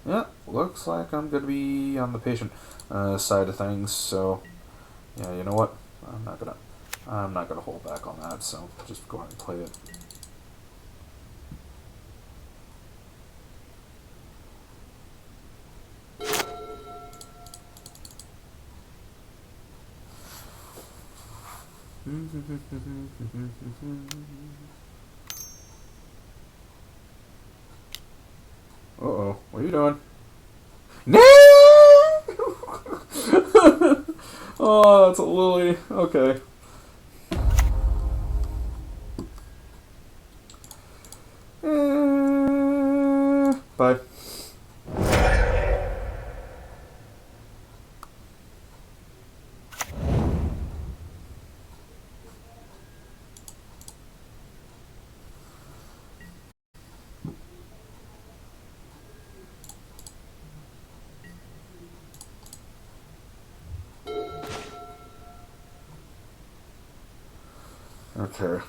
Yeah, looks like I'm gonna be on the patient side of things, so yeah, you know what? I'm not gonna hold back on that, so just go ahead and play it. Uh-oh, what are you doing? No! Oh, that's a lily. Okay. Bye. Okay.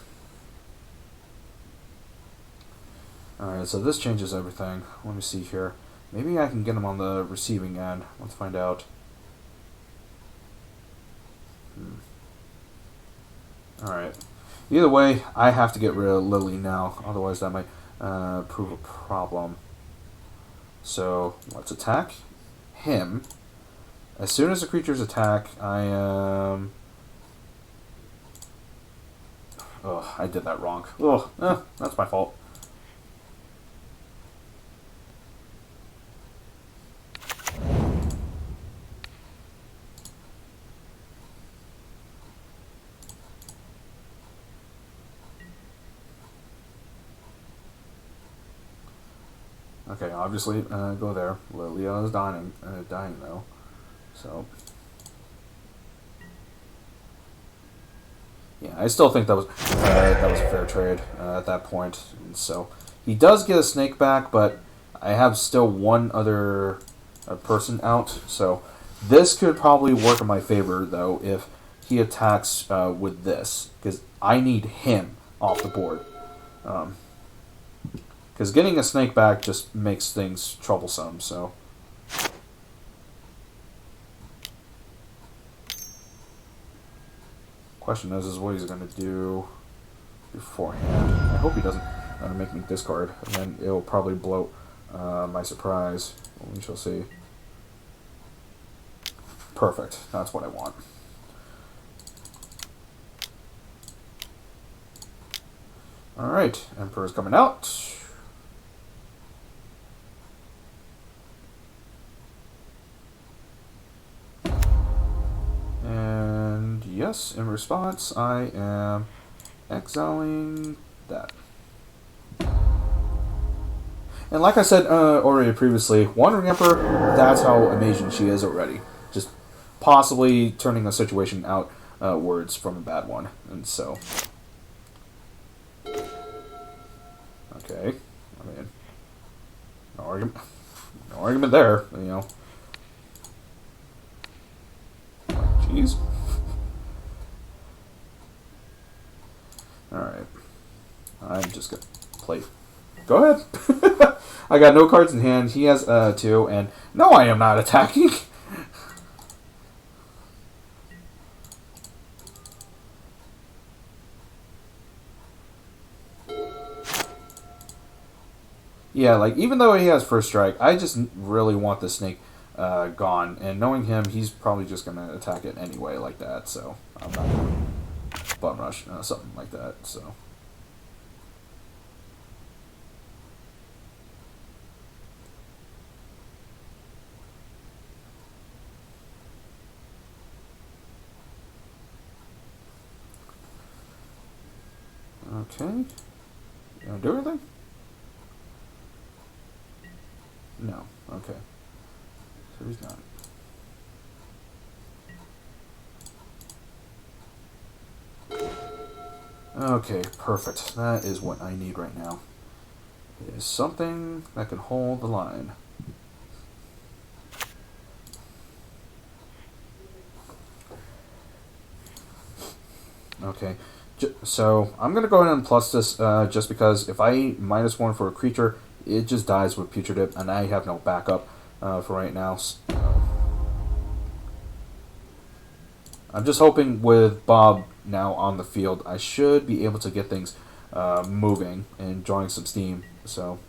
Alright, so this changes everything. Let me see here. Maybe I can get him on the receiving end. Let's find out. Alright. Either way, I have to get rid of Lily now. Otherwise, that might prove a problem. So, let's attack him. As soon as the creatures attack, I am... Oh, I did that wrong. Oh, that's my fault. Okay, obviously, go there. Lilia is dying though. So, yeah, I still think that was a fair trade at that point. And so he does get a snake back, but I have still one other person out. So this could probably work in my favor though if he attacks with this, because I need him off the board. Because getting a snake back just makes things troublesome. So. Question is what he's going to do beforehand. I hope he doesn't make me discard, and then it'll probably bloat my surprise. We shall see. Perfect. That's what I want. Alright, Emperor's coming out. And yes, in response, I am exiling that. And like I said already previously, Wandering Emperor, that's how amazing she is already. Just possibly turning a situation outwards from a bad one. And so... Okay. I mean... No argument there, you know. Jeez. Alright. I'm just gonna play. Go ahead. I got no cards in hand. He has 2, and no, I am not attacking. Yeah, like, even though he has first strike, I just really want the snake gone. And knowing him, he's probably just going to attack it anyway like that. So I'm not going to bum rush something like that. So. Okay. You want to do anything? No. Okay. So he's not. Okay, perfect. That is what I need right now. It is something that can hold the line. Okay, so I'm going to go ahead and plus this just because if I -1 for a creature, it just dies with Putrid Dip, and I have no backup for right now. So I'm just hoping with Bob now on the field, I should be able to get things moving and drawing some steam. So.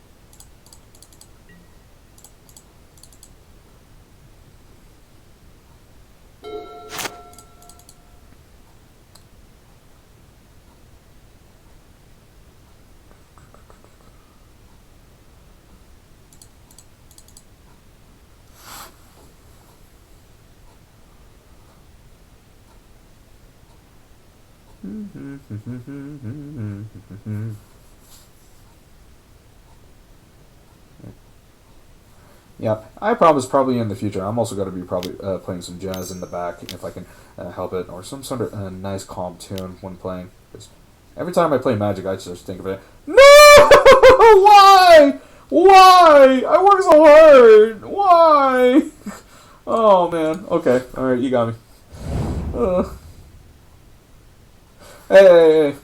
Yeah, I promise probably in the future. I'm also going to be probably playing some jazz in the back if I can help it, or some sort of nice calm tune when playing. Because every time I play Magic, I just think of it. No! Why? Why? I work so hard. Why? Oh man. Okay. All right. You got me. Uh, hey.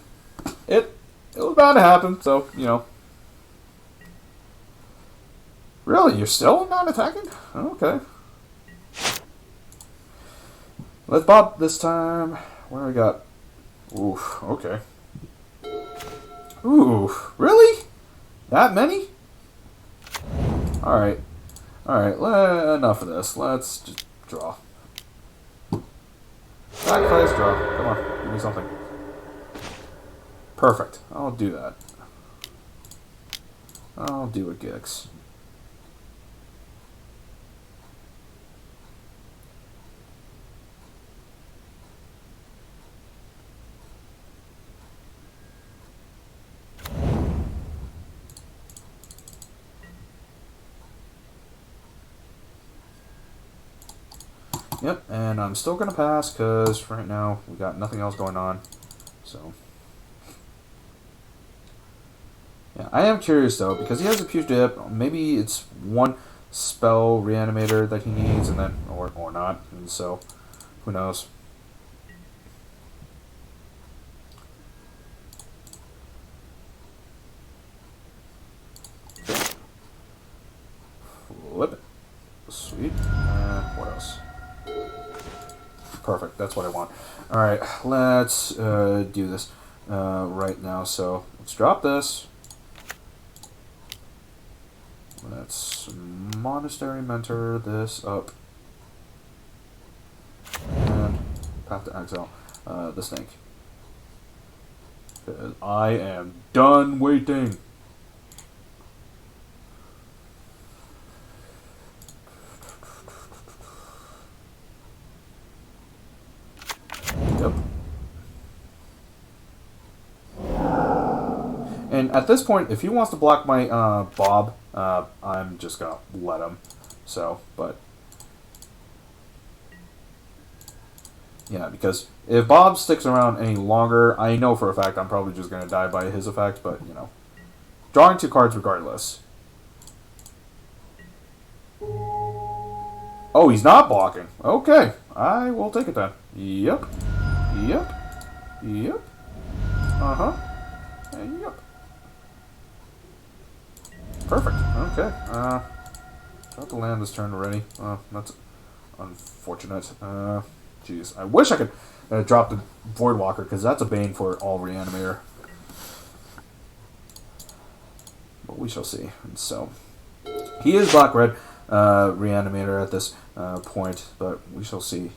It was bound to happen. So you know. Really? You're still not attacking? Okay. Let's Bob this time. What do we got? Oof, okay. Ooh, really? That many? Alright. Alright, enough of this. Let's just draw. Sacrifice, draw. Come on, give me something. Perfect. I'll do that. I'll do a Gix. Yep, and I'm still going to pass because right now we got nothing else going on. So, yeah, I am curious though because he has a Putrid Dip. Maybe it's one spell reanimator that he needs, and then or not. And so, who knows? Flip it. Sweet. What else? Perfect. That's what I want. All right, let's do this right now. So let's drop this. Let's Monastery Mentor this up. And Path to Exile the Snake. Because I am done waiting. Yep. And at this point, if he wants to block my Bob, I'm just gonna let him. So, but yeah, because if Bob sticks around any longer, I know for a fact I'm probably just gonna die by his effect. But you know, drawing 2 cards regardless. Oh, he's not blocking. Okay, I will take it then. Yep. Yep. Yep. Uh-huh. And yep. Perfect. Okay. Got to land this turn already. That's unfortunate. Jeez. I wish I could drop the Voidwalker, because that's a bane for all Reanimator. But we shall see. And so, he is black-red Reanimator at this point, but we shall see.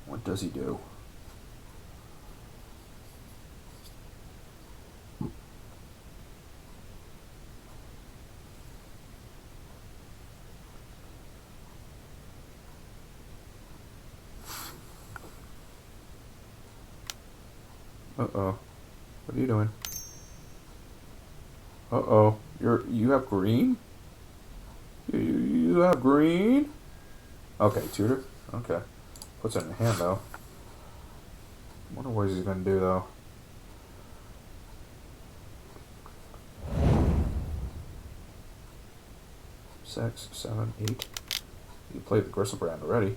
What does he do? Uh-oh. What are you doing? Uh-oh. You have green? You have green? Okay, tutor. Okay. Puts it in your hand, though. Wonder what he's gonna do, though. 6, 7, 8. You played the Gristle brand already.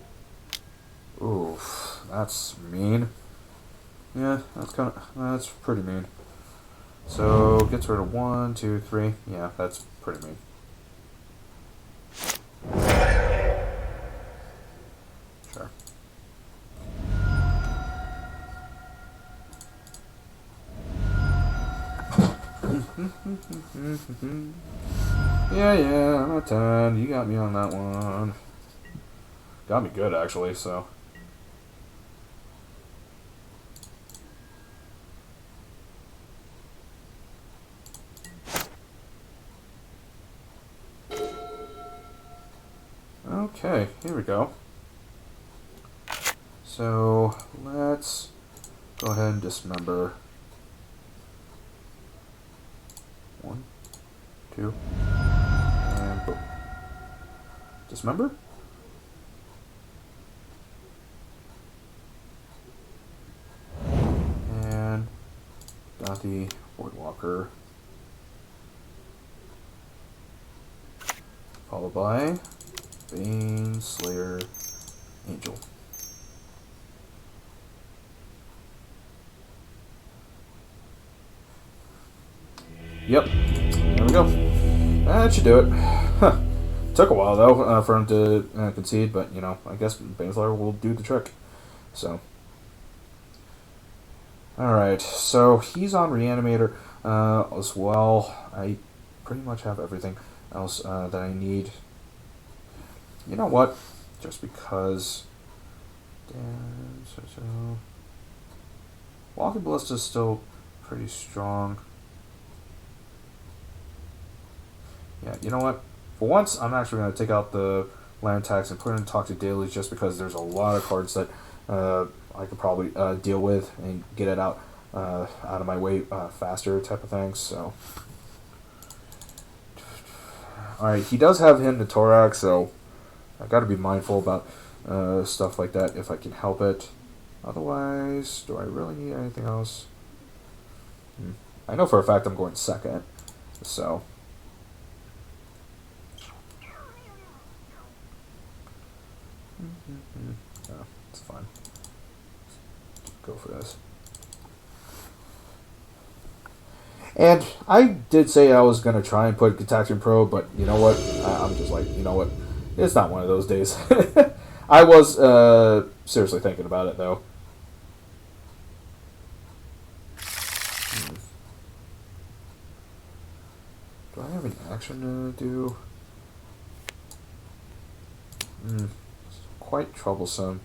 Oof, that's mean. Yeah, that's pretty mean. So gets rid of 1, 2, 3. Yeah, that's pretty mean. Sure. Yeah, I'm at 10. You got me on that one. Got me good, actually, so. Okay, here we go. So, let's go ahead and dismember. 1, 2, and boom. Dismember? And got the Voidwalker. Followed by Bane, Slayer, Angel. Yep, there we go. That should do it. Huh. Took a while though for him to concede, but you know, I guess Bane Slayer will do the trick. So, all right. So he's on Reanimator as well. I pretty much have everything else that I need. You know what? Just because. Walking Ballista is still pretty strong. Yeah, you know what? For once, I'm actually going to take out the land tax and put in Toxic Dailies just because there's a lot of cards that I could probably deal with and get it out of my way faster type of thing. So, alright, he does have him to Thorax, so I got to be mindful about stuff like that if I can help it. Otherwise, do I really need anything else? I know for a fact I'm going second, so. No, it's fine. Go for this. And I did say I was going to try and put Gataxian Pro, but you know what? I'm just like, you know what? It's not one of those days. I was seriously thinking about it, though. Do I have any action to do? It's quite troublesome.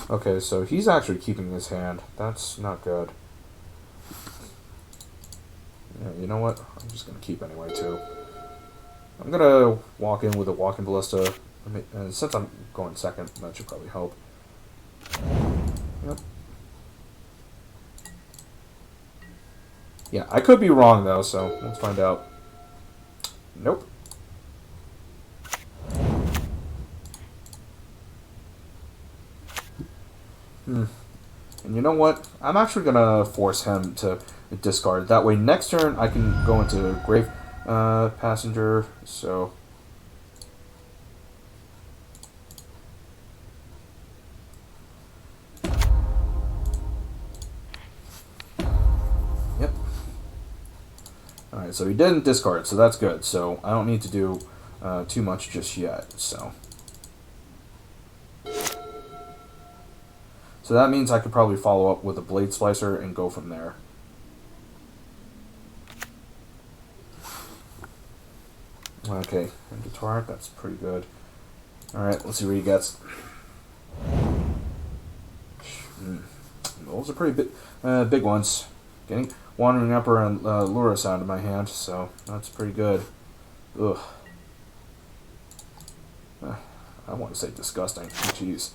Okay, so he's actually keeping his hand. That's not good. Yeah, you know what? I'm just going to keep anyway, too. I'm going to walk in with a Walking Ballista. And since I'm going second, that should probably help. Yep. Yeah, I could be wrong, though, so let's find out. Nope. And you know what? I'm actually going to force him to discard. That way, next turn, I can go into Grave Passenger, so. Yep. Alright, so he didn't discard, so that's good. So I don't need to do too much just yet, so. So that means I could probably follow up with a Blade Splicer and go from there. Okay, into Torque, that's pretty good. Alright, let's see what he gets. Those are pretty big ones. Getting Wandering Upper and Lura Sound in my hand, so that's pretty good. Ugh. I want to say disgusting. Jeez.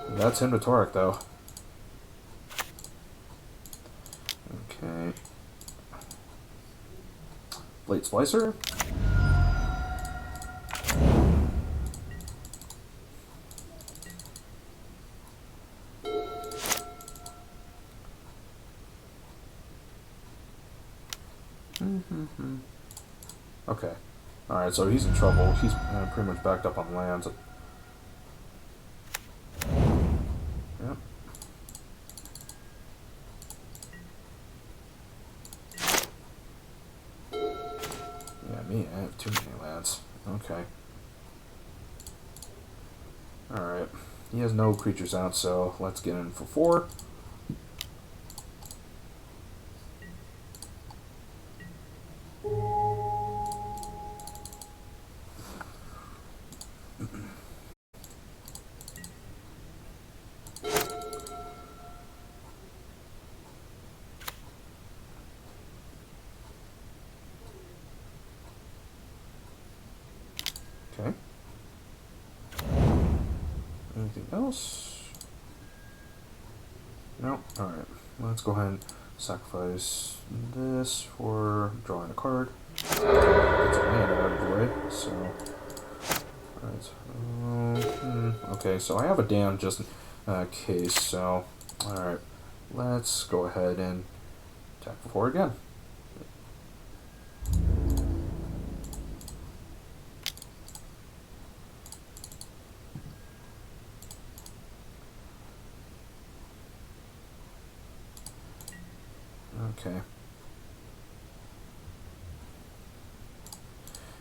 That's him to Torque, though. Okay. Blade Splicer. Okay. Alright, so he's in trouble. He's pretty much backed up on lands. Yep. Yeah, me, I have too many lands. Okay. Alright. He has no creatures out, so let's get in for 4. Okay. Anything else? No? Alright. Let's go ahead and sacrifice this for drawing a card. It's a land out of the way, so... Alright. Okay, so I have a dam just in case, so... Alright. Let's go ahead and attack for 4 again. Okay.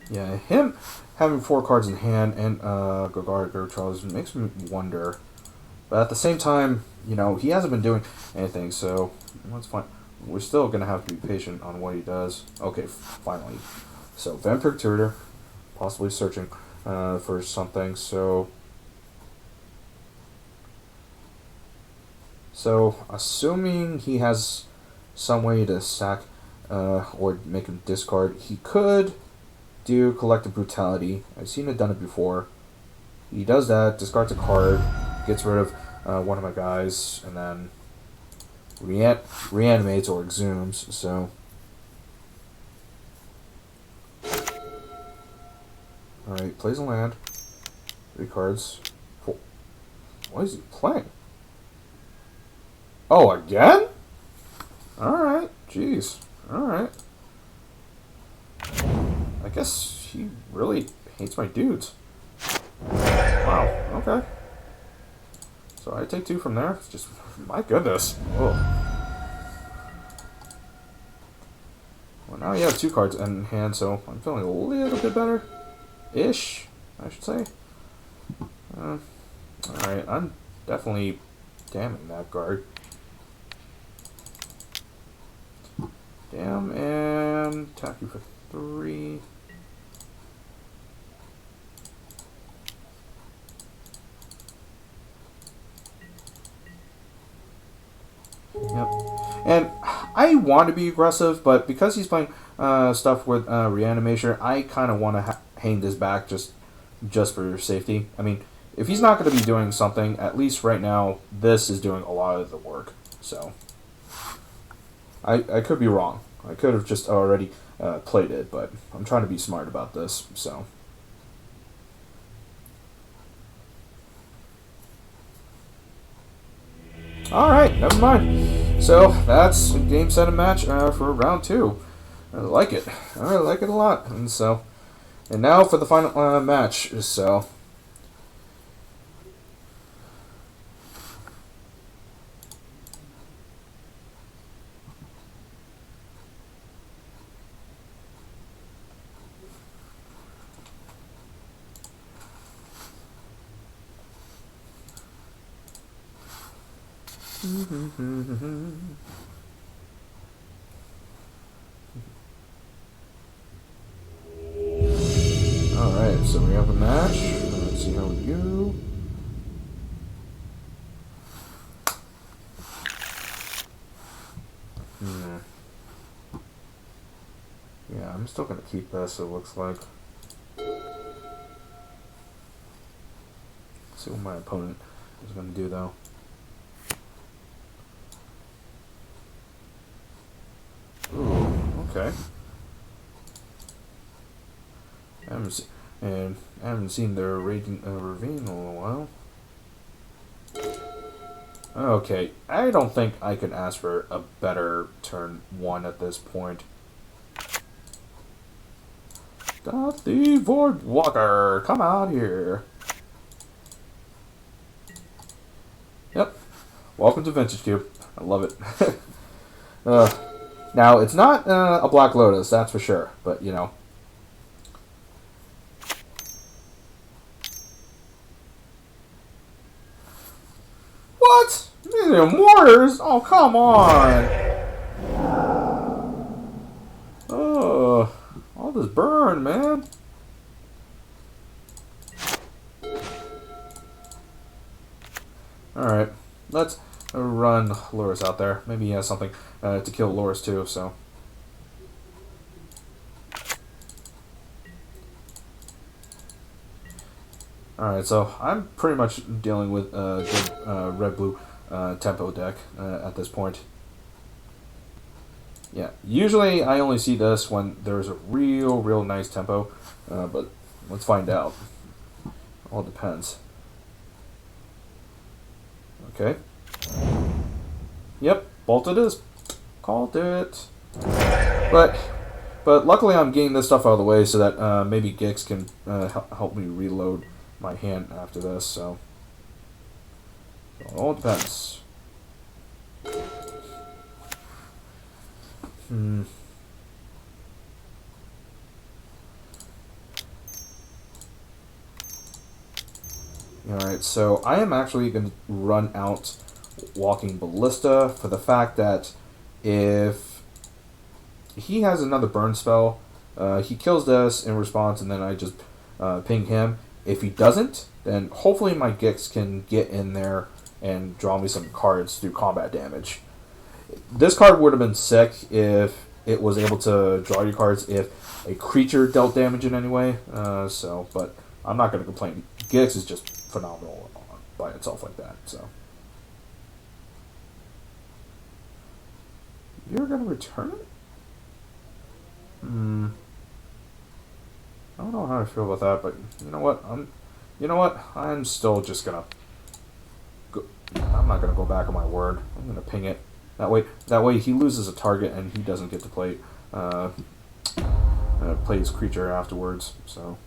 Yeah, him having 4 cards in hand and Gogar Charles makes me wonder. But at the same time, you know, he hasn't been doing anything, so that's fine. We're still going to have to be patient on what he does. Okay, finally. So, Vampiric Tutor, possibly searching for something, so... So, assuming he has some way to sack or make him discard, he could do Collective Brutality. I've seen it done it before. He does that, discards a card, gets rid of one of my guys, and then reanimates or exhumes, so... Alright, plays a land. 3 cards. 4. What is he playing? Oh, again? Alright, jeez. Alright. I guess he really hates my dudes. Wow, okay. So I take 2 from there. It's just, my goodness. Ugh. Well, now you have 2 cards in hand, so I'm feeling a little bit better. Ish, I should say. Alright, I'm definitely damning that guard. Damn, and attack you for 3. Yep. And I want to be aggressive, but because he's playing stuff with reanimation, I kind of want to hang this back just for safety. I mean, if he's not going to be doing something, at least right now, this is doing a lot of the work. So, I could be wrong. I could have just already played it, but I'm trying to be smart about this, so... Alright, never mind. So, that's game, set, and match for round 2. I like it. I like it a lot. And now for the final match, so... Alright, so we have a match. Let's see how we do. Yeah, I'm still gonna keep this, it looks like. See what my opponent is gonna do, though. Ooh, okay. I haven't seen their ravine in a little while. Okay, I don't think I can ask for a better turn 1 at this point. The Void Walker, come out here. Yep. Welcome to Vintage Cube. I love it. Now, it's not a Black Lotus, that's for sure. But, you know. What? Mortars? Oh, come on. Oh, all this burn, man. Alright, let's run Loris out there. Maybe he has something to kill Loris too, so. Alright, so I'm pretty much dealing with a good red-blue tempo deck at this point. Yeah, usually I only see this when there's a real nice tempo, but let's find out. All depends. Okay. Yep, bolt it is. Called it. But luckily I'm getting this stuff out of the way so that maybe Gix can help me reload my hand after this, so it all depends. Alright, so I am actually going to run out Walking Ballista for the fact that if he has another burn spell, he kills this in response and then I just ping him. If he doesn't, then hopefully my Gix can get in there and draw me some cards through combat damage. This card would have been sick if it was able to draw your cards if a creature dealt damage in any way. But I'm not going to complain. Gix is just phenomenal by itself like that. So you're going to return it? I don't know how I feel about that, but you know what? I'm still just gonna go. I'm not gonna go back on my word. I'm gonna ping it. That way he loses a target and he doesn't get to play his creature afterwards. So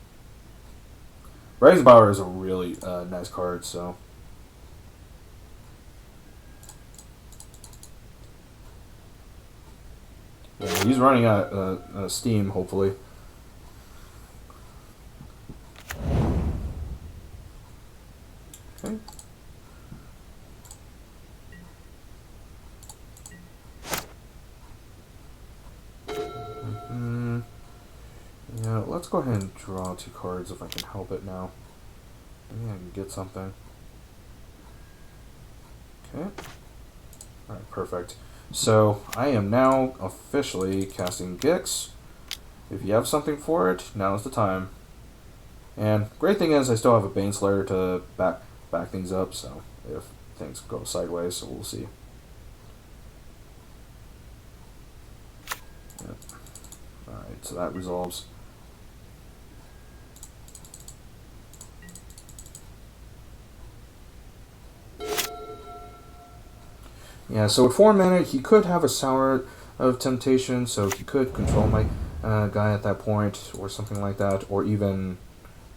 Raisebower is a really nice card. So yeah, he's running out of steam. Hopefully. Okay. Yeah, let's go ahead and draw 2 cards if I can help it now. Maybe I can get something. Okay. Alright, perfect. So, I am now officially casting Gix. If you have something for it, now's the time. And great thing is I still have a Baneslayer to back things up, so if things go sideways, so we'll see. Yep. Alright, so that resolves. Yeah, so with 4 mana, he could have a Sour of Temptation, so he could control my guy at that point, or something like that, or even,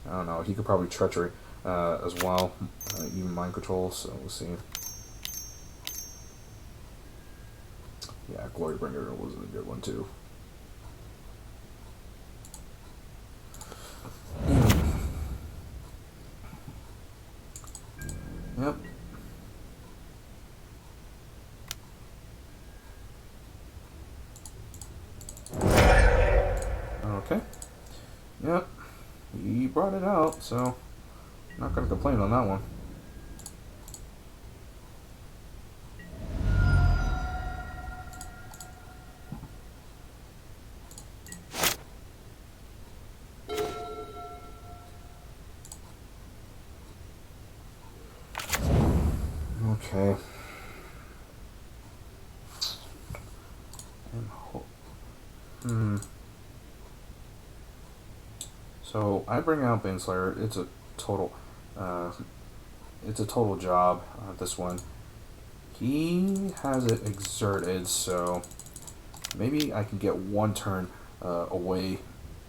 I don't know, he could probably Treachery as well, even Mind Control, so we'll see. Yeah, Glorybringer was a good one too. Yep. Okay. Yep. He brought it out, so not gonna complain on that one. Okay. So I bring out Baneslayer. It's a total job. This one. He has it exerted, so maybe I can get 1 turn away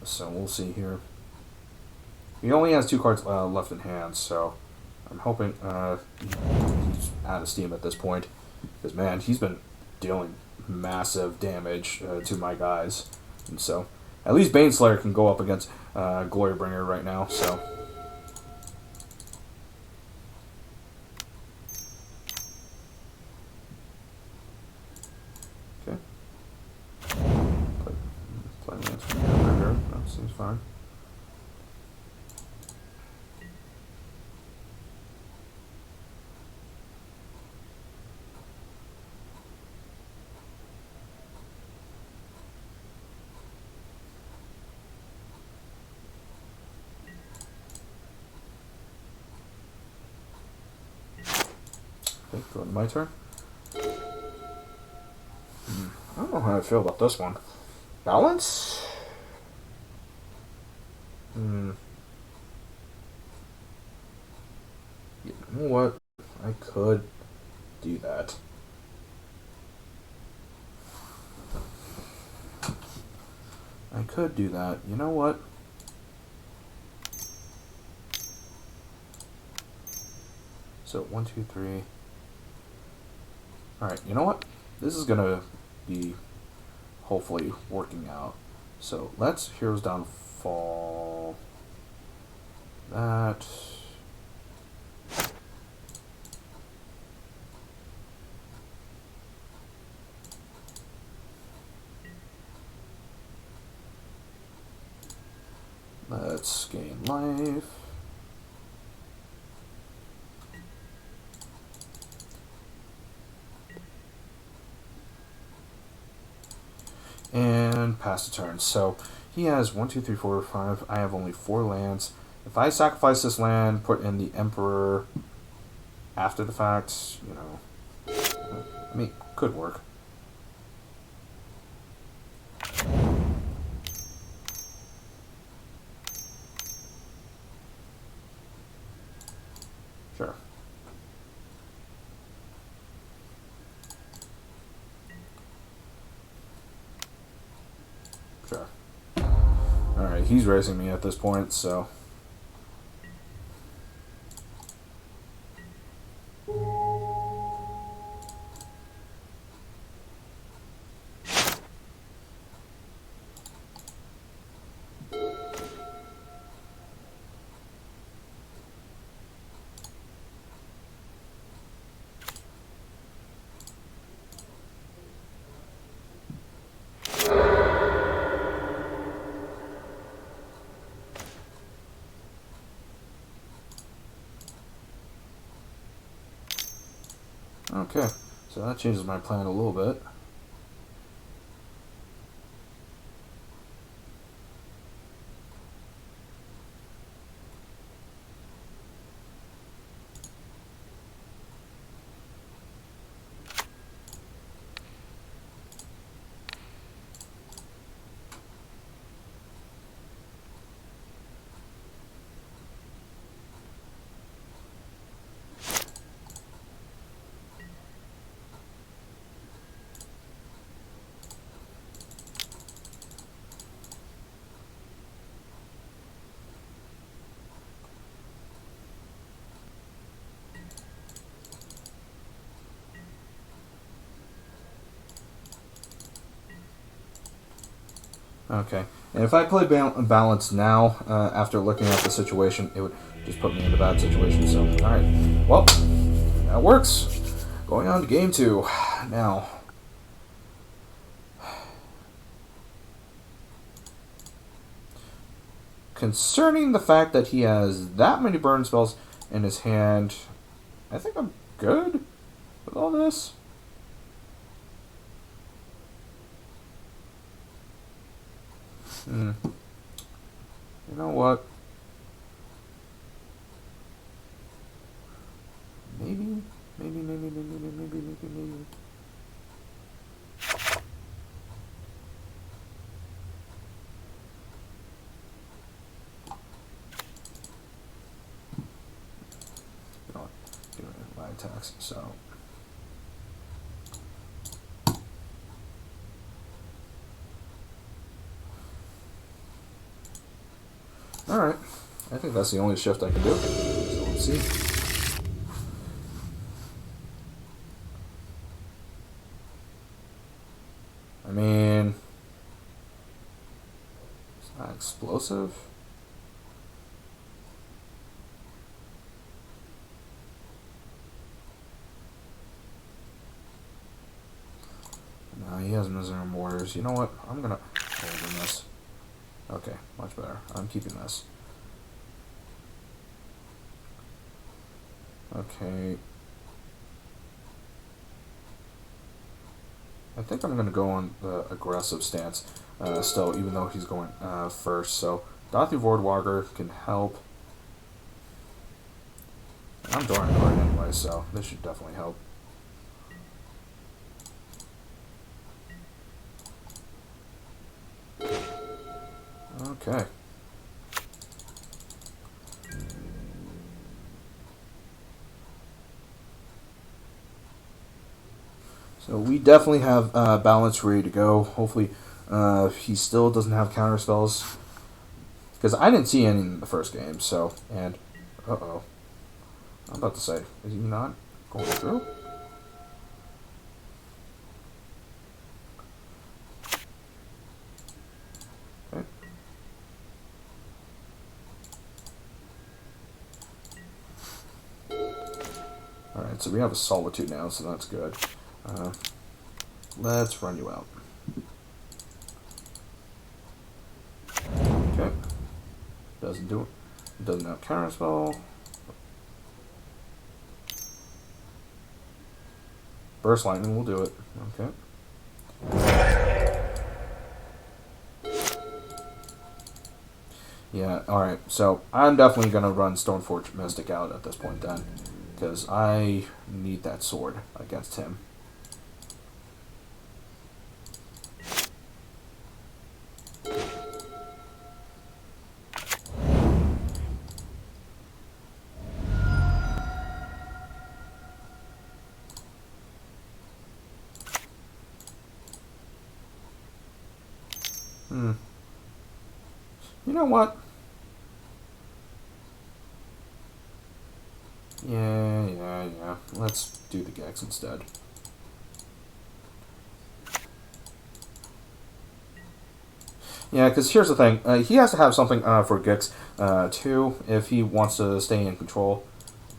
So we'll see here. He only has 2 cards left in hand, so I'm hoping he's out of steam at this point. Because, man, he's been dealing massive damage to my guys. And so, at least Baneslayer can go up against Glorybringer right now, so... Okay. Play Lance from here. That seems fine. Okay, go to my turn. I don't know how I feel about this one. Balance? You know what? I could do that. I could do that. You know what? So, 1, 2, 3. Alright, you know what? This is gonna be hopefully working out. So, let's Heroes Downfall that. Let's gain life. And pass the turn. So he has 1, 2, 3, 4, 5. I have only 4 lands. If I sacrifice this land, put in the Emperor after the fact, you know, I mean, could work. Sure. Sure. Alright, he's racing me at this point, so... Okay, so that changes my plan a little bit. Okay, and if I play balance now, after looking at the situation, it would just put me in a bad situation, so, alright. Well, that works. Going on to game 2. Now, concerning the fact that he has that many burn spells in his hand, I think I'm good with all this. You know what? Maybe. You know what? Get rid of my attacks, so... Alright. I think that's the only shift I can do. So let's see. I mean... It's not explosive. No, he has Misery Mortars. You know what? I'm gonna hold in this. Okay, much better. I'm keeping this. Okay. I think I'm gonna go on the aggressive stance still, even though he's going first. So, Dothy Voidwalker can help. I'm drawing a card anyway, so this should definitely help. Okay. So we definitely have balance ready to go. Hopefully he still doesn't have counter spells. Because I didn't see any in the first game, so... And... Uh-oh. I'm about to say, is he not going through? Okay. Alright, so we have a Solitude now, so that's good. Let's run you out. Okay. Doesn't do it. Doesn't have counter spell. Burst Lightning will do it. Okay. Yeah, alright. So, I'm definitely going to run Stoneforge Mystic out at this point then. Because I need that sword against him. You know what? Yeah. Let's do the Gex instead. Yeah, because here's the thing. He has to have something for Gex, too, if he wants to stay in control.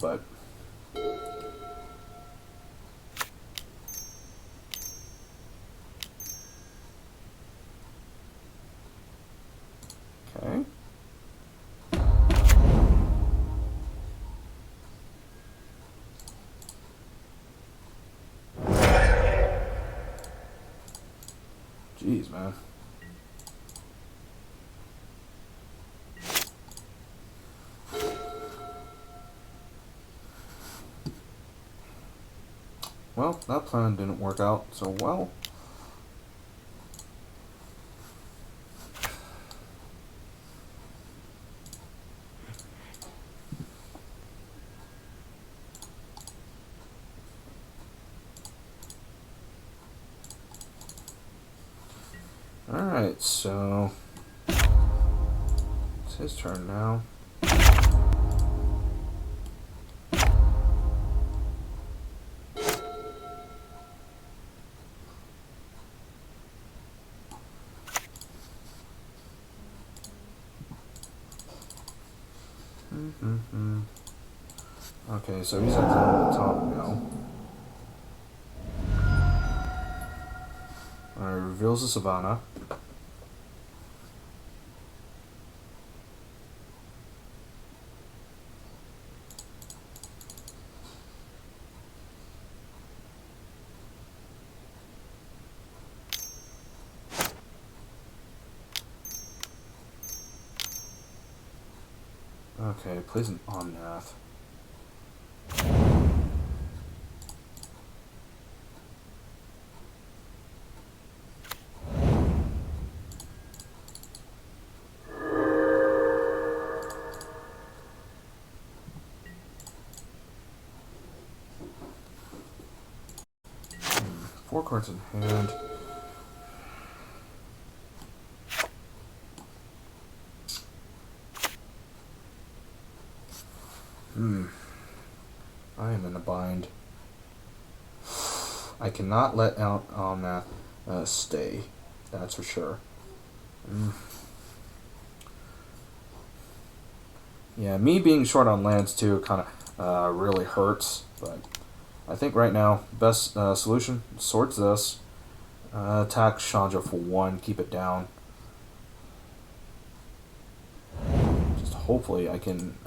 But... Okay. Jeez, man. Well, that plan didn't work out so well. Alright, so... It's his turn now. Okay, so he's at the top now. Alright, reveals the Savannah. Okay, plays an Omnath. Four cards in hand. I am in a bind. I cannot let out on that stay. That's for sure. Yeah, me being short on lands too kind of really hurts. But I think right now best solution sorts this. Attack Chandra for 1. Keep it down. Just hopefully I can.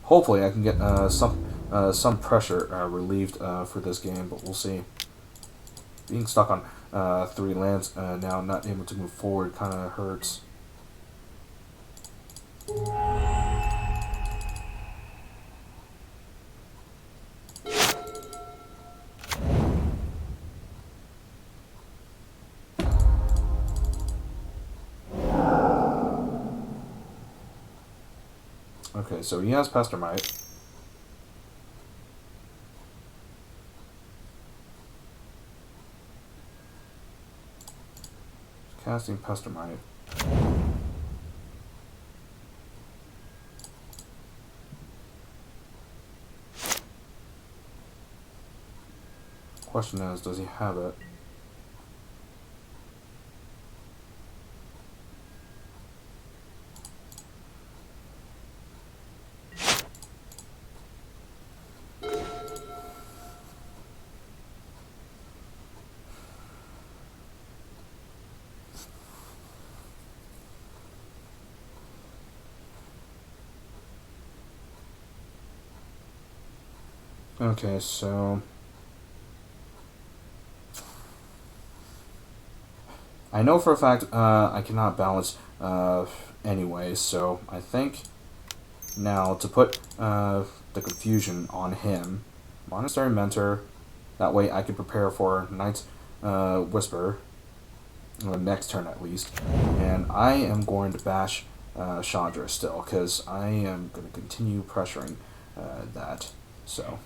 Hopefully I can get some pressure relieved for this game, but we'll see. Being stuck on 3 lands now, not able to move forward, kind of hurts. Okay, so he has Pestermite. Casting Pestermite. Question is, does he have it? Okay, so I know for a fact I cannot balance anyway, so I think now to put the confusion on him, Monastery Mentor, that way I can prepare for Knight's Whisper, next turn at least, and I am going to bash Chandra still, because I am going to continue pressuring that, so.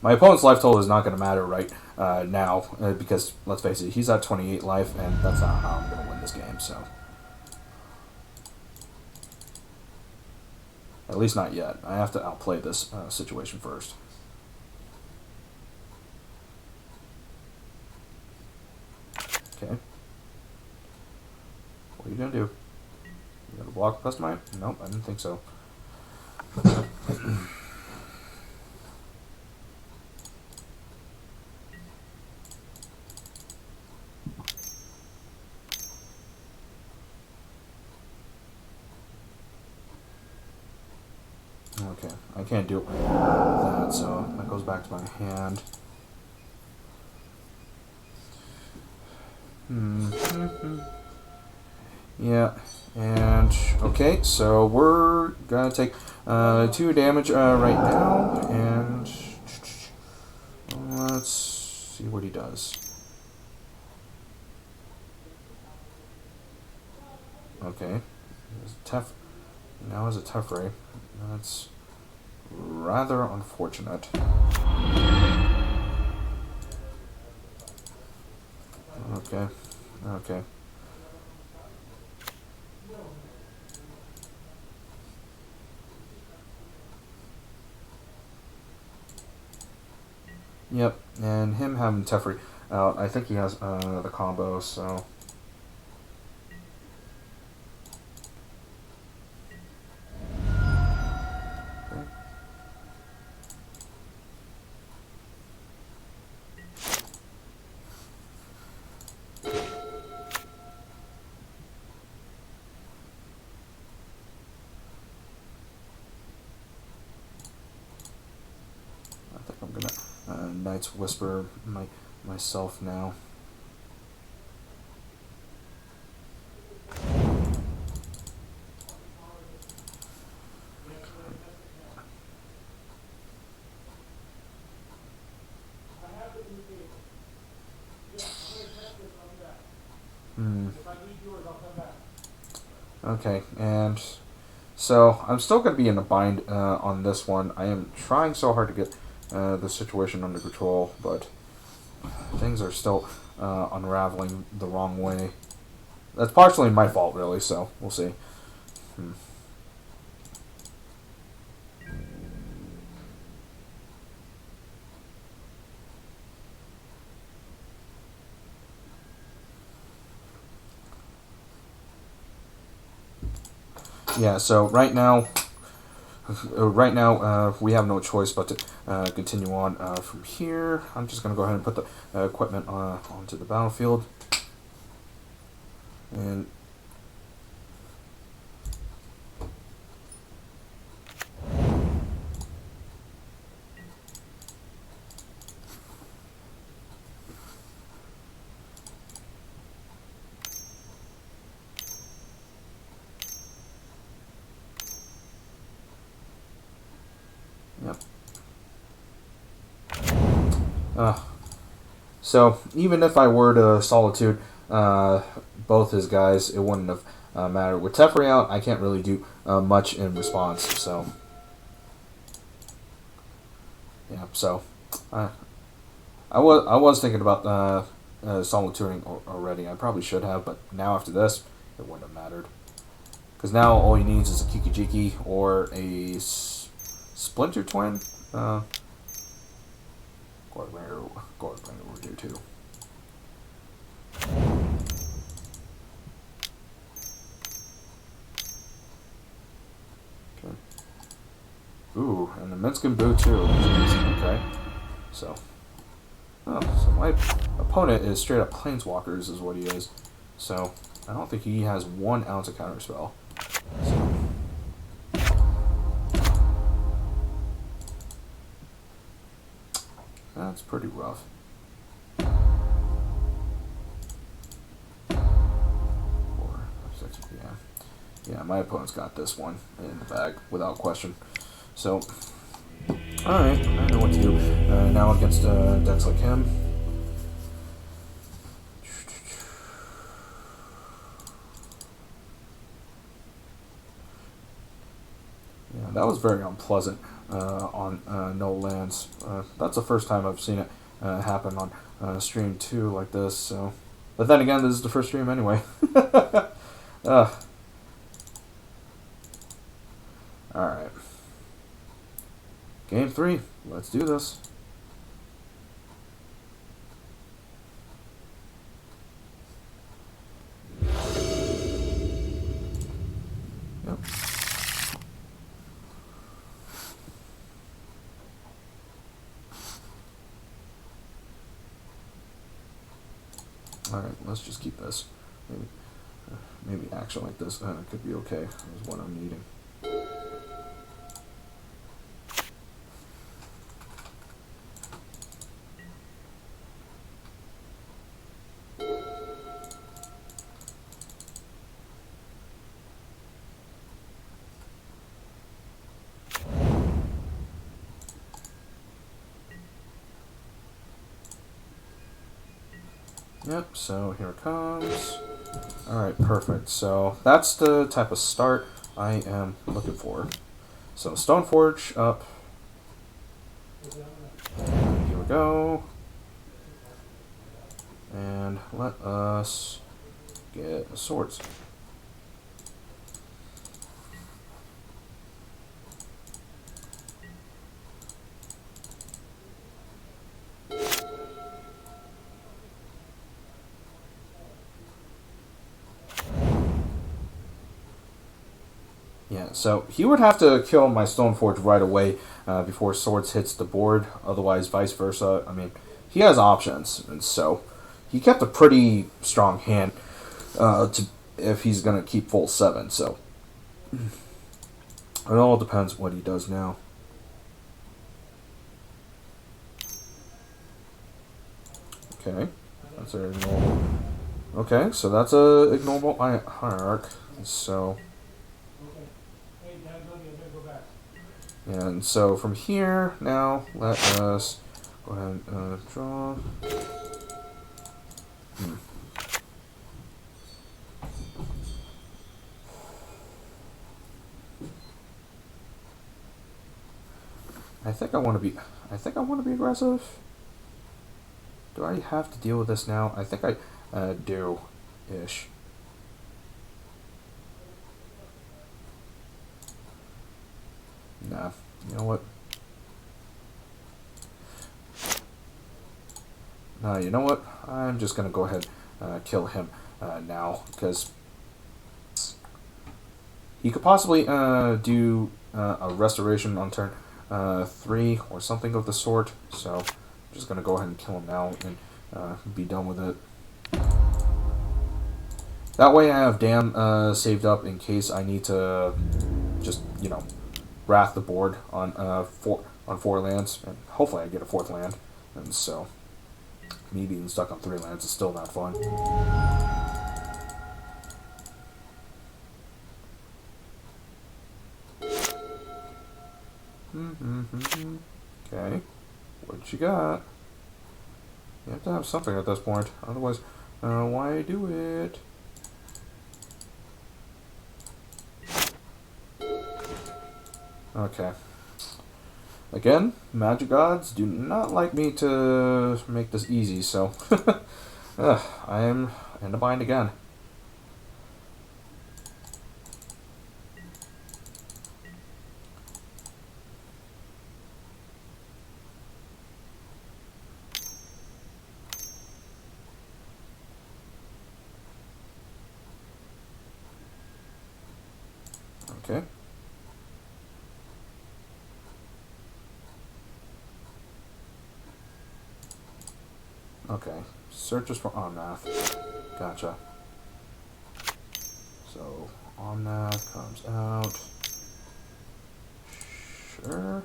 My opponent's life total is not going to matter right now, because, let's face it, he's at 28 life, and that's not how I'm going to win this game, so. At least not yet. I have to outplay this situation first. Okay. What are you going to do? You going to block Pestermite? Nope, I didn't think so. Okay, I can't do that, so that goes back to my hand. Yeah, and okay, so we're gonna take 2 damage right now, and let's see what he does. Okay, tough. Now is a tough ray. That's rather unfortunate. Okay, okay. Yep, and him having Teferi out, I think he has the combo, so. I'm gonna Knight's Whisper myself now. Okay, and so I'm still going to be in a bind on this one. I am trying so hard to get the situation under control, but things are still unraveling the wrong way. That's partially my fault, really, so we'll see. yeah, so right now we have no choice but to continue on from here. I'm just going to go ahead and put the equipment onto the battlefield. And yep. So even if I were to solitude both his guys, it wouldn't have mattered. With Teferi out, I can't really do much in response. So yeah, so I was thinking about solituding already. I probably should have, but now after this, it wouldn't have mattered. Because now all he needs is a Kikijiki or a Splinter Twin. Guardbringer will do too. Okay. Ooh, and the Minskin Boo too. Okay. So. Oh, so my opponent is straight up Planeswalkers is what he is. So, I don't think he has 1 ounce of counterspell. So. That's pretty rough. 4, 5, 6, yeah. Yeah, my opponent's got this one in the bag without question. So, alright, I know what to do. Now against decks like him. Yeah, that was very unpleasant on no lands. That's the first time I've seen it happen on stream 2 like this. So, but then again, this is the first stream anyway. Alright. Game 3. Let's do this. Yep. Alright, let's just keep this. Maybe action like this could be okay. Is what I'm needing. Yep, so here it comes. Alright, perfect. So that's the type of start I am looking for. So Stoneforge up. And here we go. And let us get swords. Yeah, so he would have to kill my Stoneforge right away before Swords hits the board. Otherwise, vice versa. I mean, he has options, and so he kept a pretty strong hand if he's going to keep full 7. So it all depends what he does now. Okay, that's a ignorable. Okay, so that's a ignorable hierarch. So. And so from here, now let us go ahead and draw. I think I want to be aggressive. Do I have to deal with this now? I think I do-ish. Nah, you know what? Nah, you know what? I'm just gonna go ahead kill him now, because he could possibly do a restoration on turn 3 or something of the sort. So I'm just gonna go ahead and kill him now and be done with it. That way I have Dam saved up in case I need to just, wrath the board on 4 lands, and hopefully I get a 4th land. And so me being stuck on 3 lands is still not fun. Okay, what you got? You have to have something at this point, otherwise, why do it? Okay. Again, Magic Gods do not like me to make this easy, so I am in a bind again. Okay. Okay. Searches for Omnath. Gotcha. So, Omnath comes out. Sure.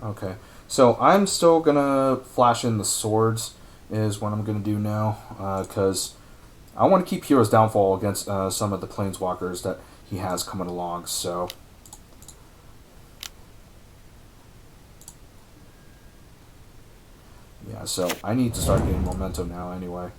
Okay. So, I'm still gonna flash in the swords, is what I'm gonna do now, because I want to keep Hero's Downfall against some of the Planeswalkers that he has coming along, so... Yeah, so I need to start getting momentum now anyway.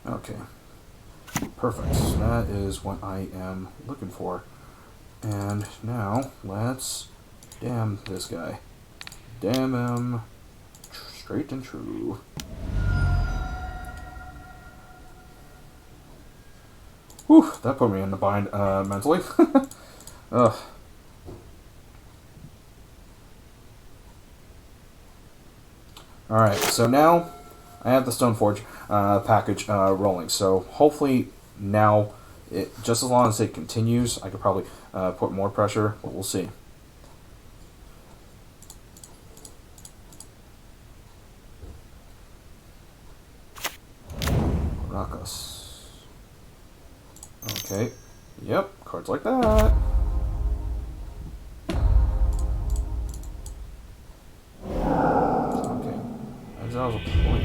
Okay, perfect. So that is what I am looking for. And now, let's damn this guy. Damn him straight and true. Whew, that put me in the bind mentally. Ugh. Alright, so now I have the Stoneforge package rolling. So hopefully now, just as long as it continues, I could probably put more pressure, but we'll see. Rakas. Okay. Yep, cards like that. Okay. That was a point.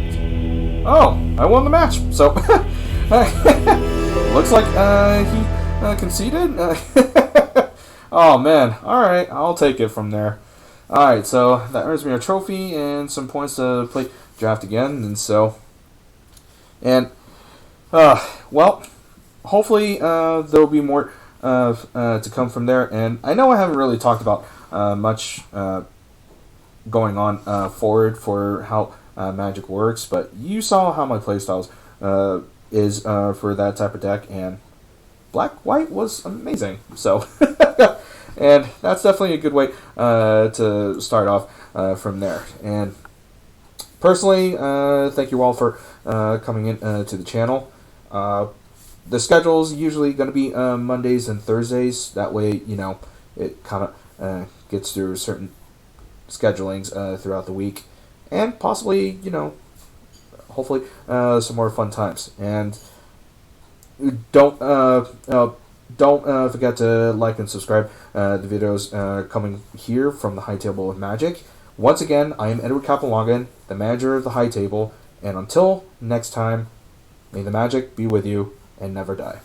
Oh, I won the match. So looks like he conceded. Oh man. All right, I'll take it from there. All right, so that earns me a trophy and some points to play draft again, and so. And well, hopefully there will be more to come from there. And I know I haven't really talked about much going on forward for how Magic works, but you saw how my playstyles is for that type of deck, and black-white was amazing. So, and that's definitely a good way to start off from there. And personally, thank you all for coming in to the channel. The schedule's usually going to be Mondays and Thursdays. That way, it kind of gets through certain schedulings throughout the week. And possibly, hopefully some more fun times. And don't forget to like and subscribe the videos coming here from the High Table of Magic. Once again, I am Edward Capelongan, the manager of the High Table, and until next time, May the magic be with you and never die.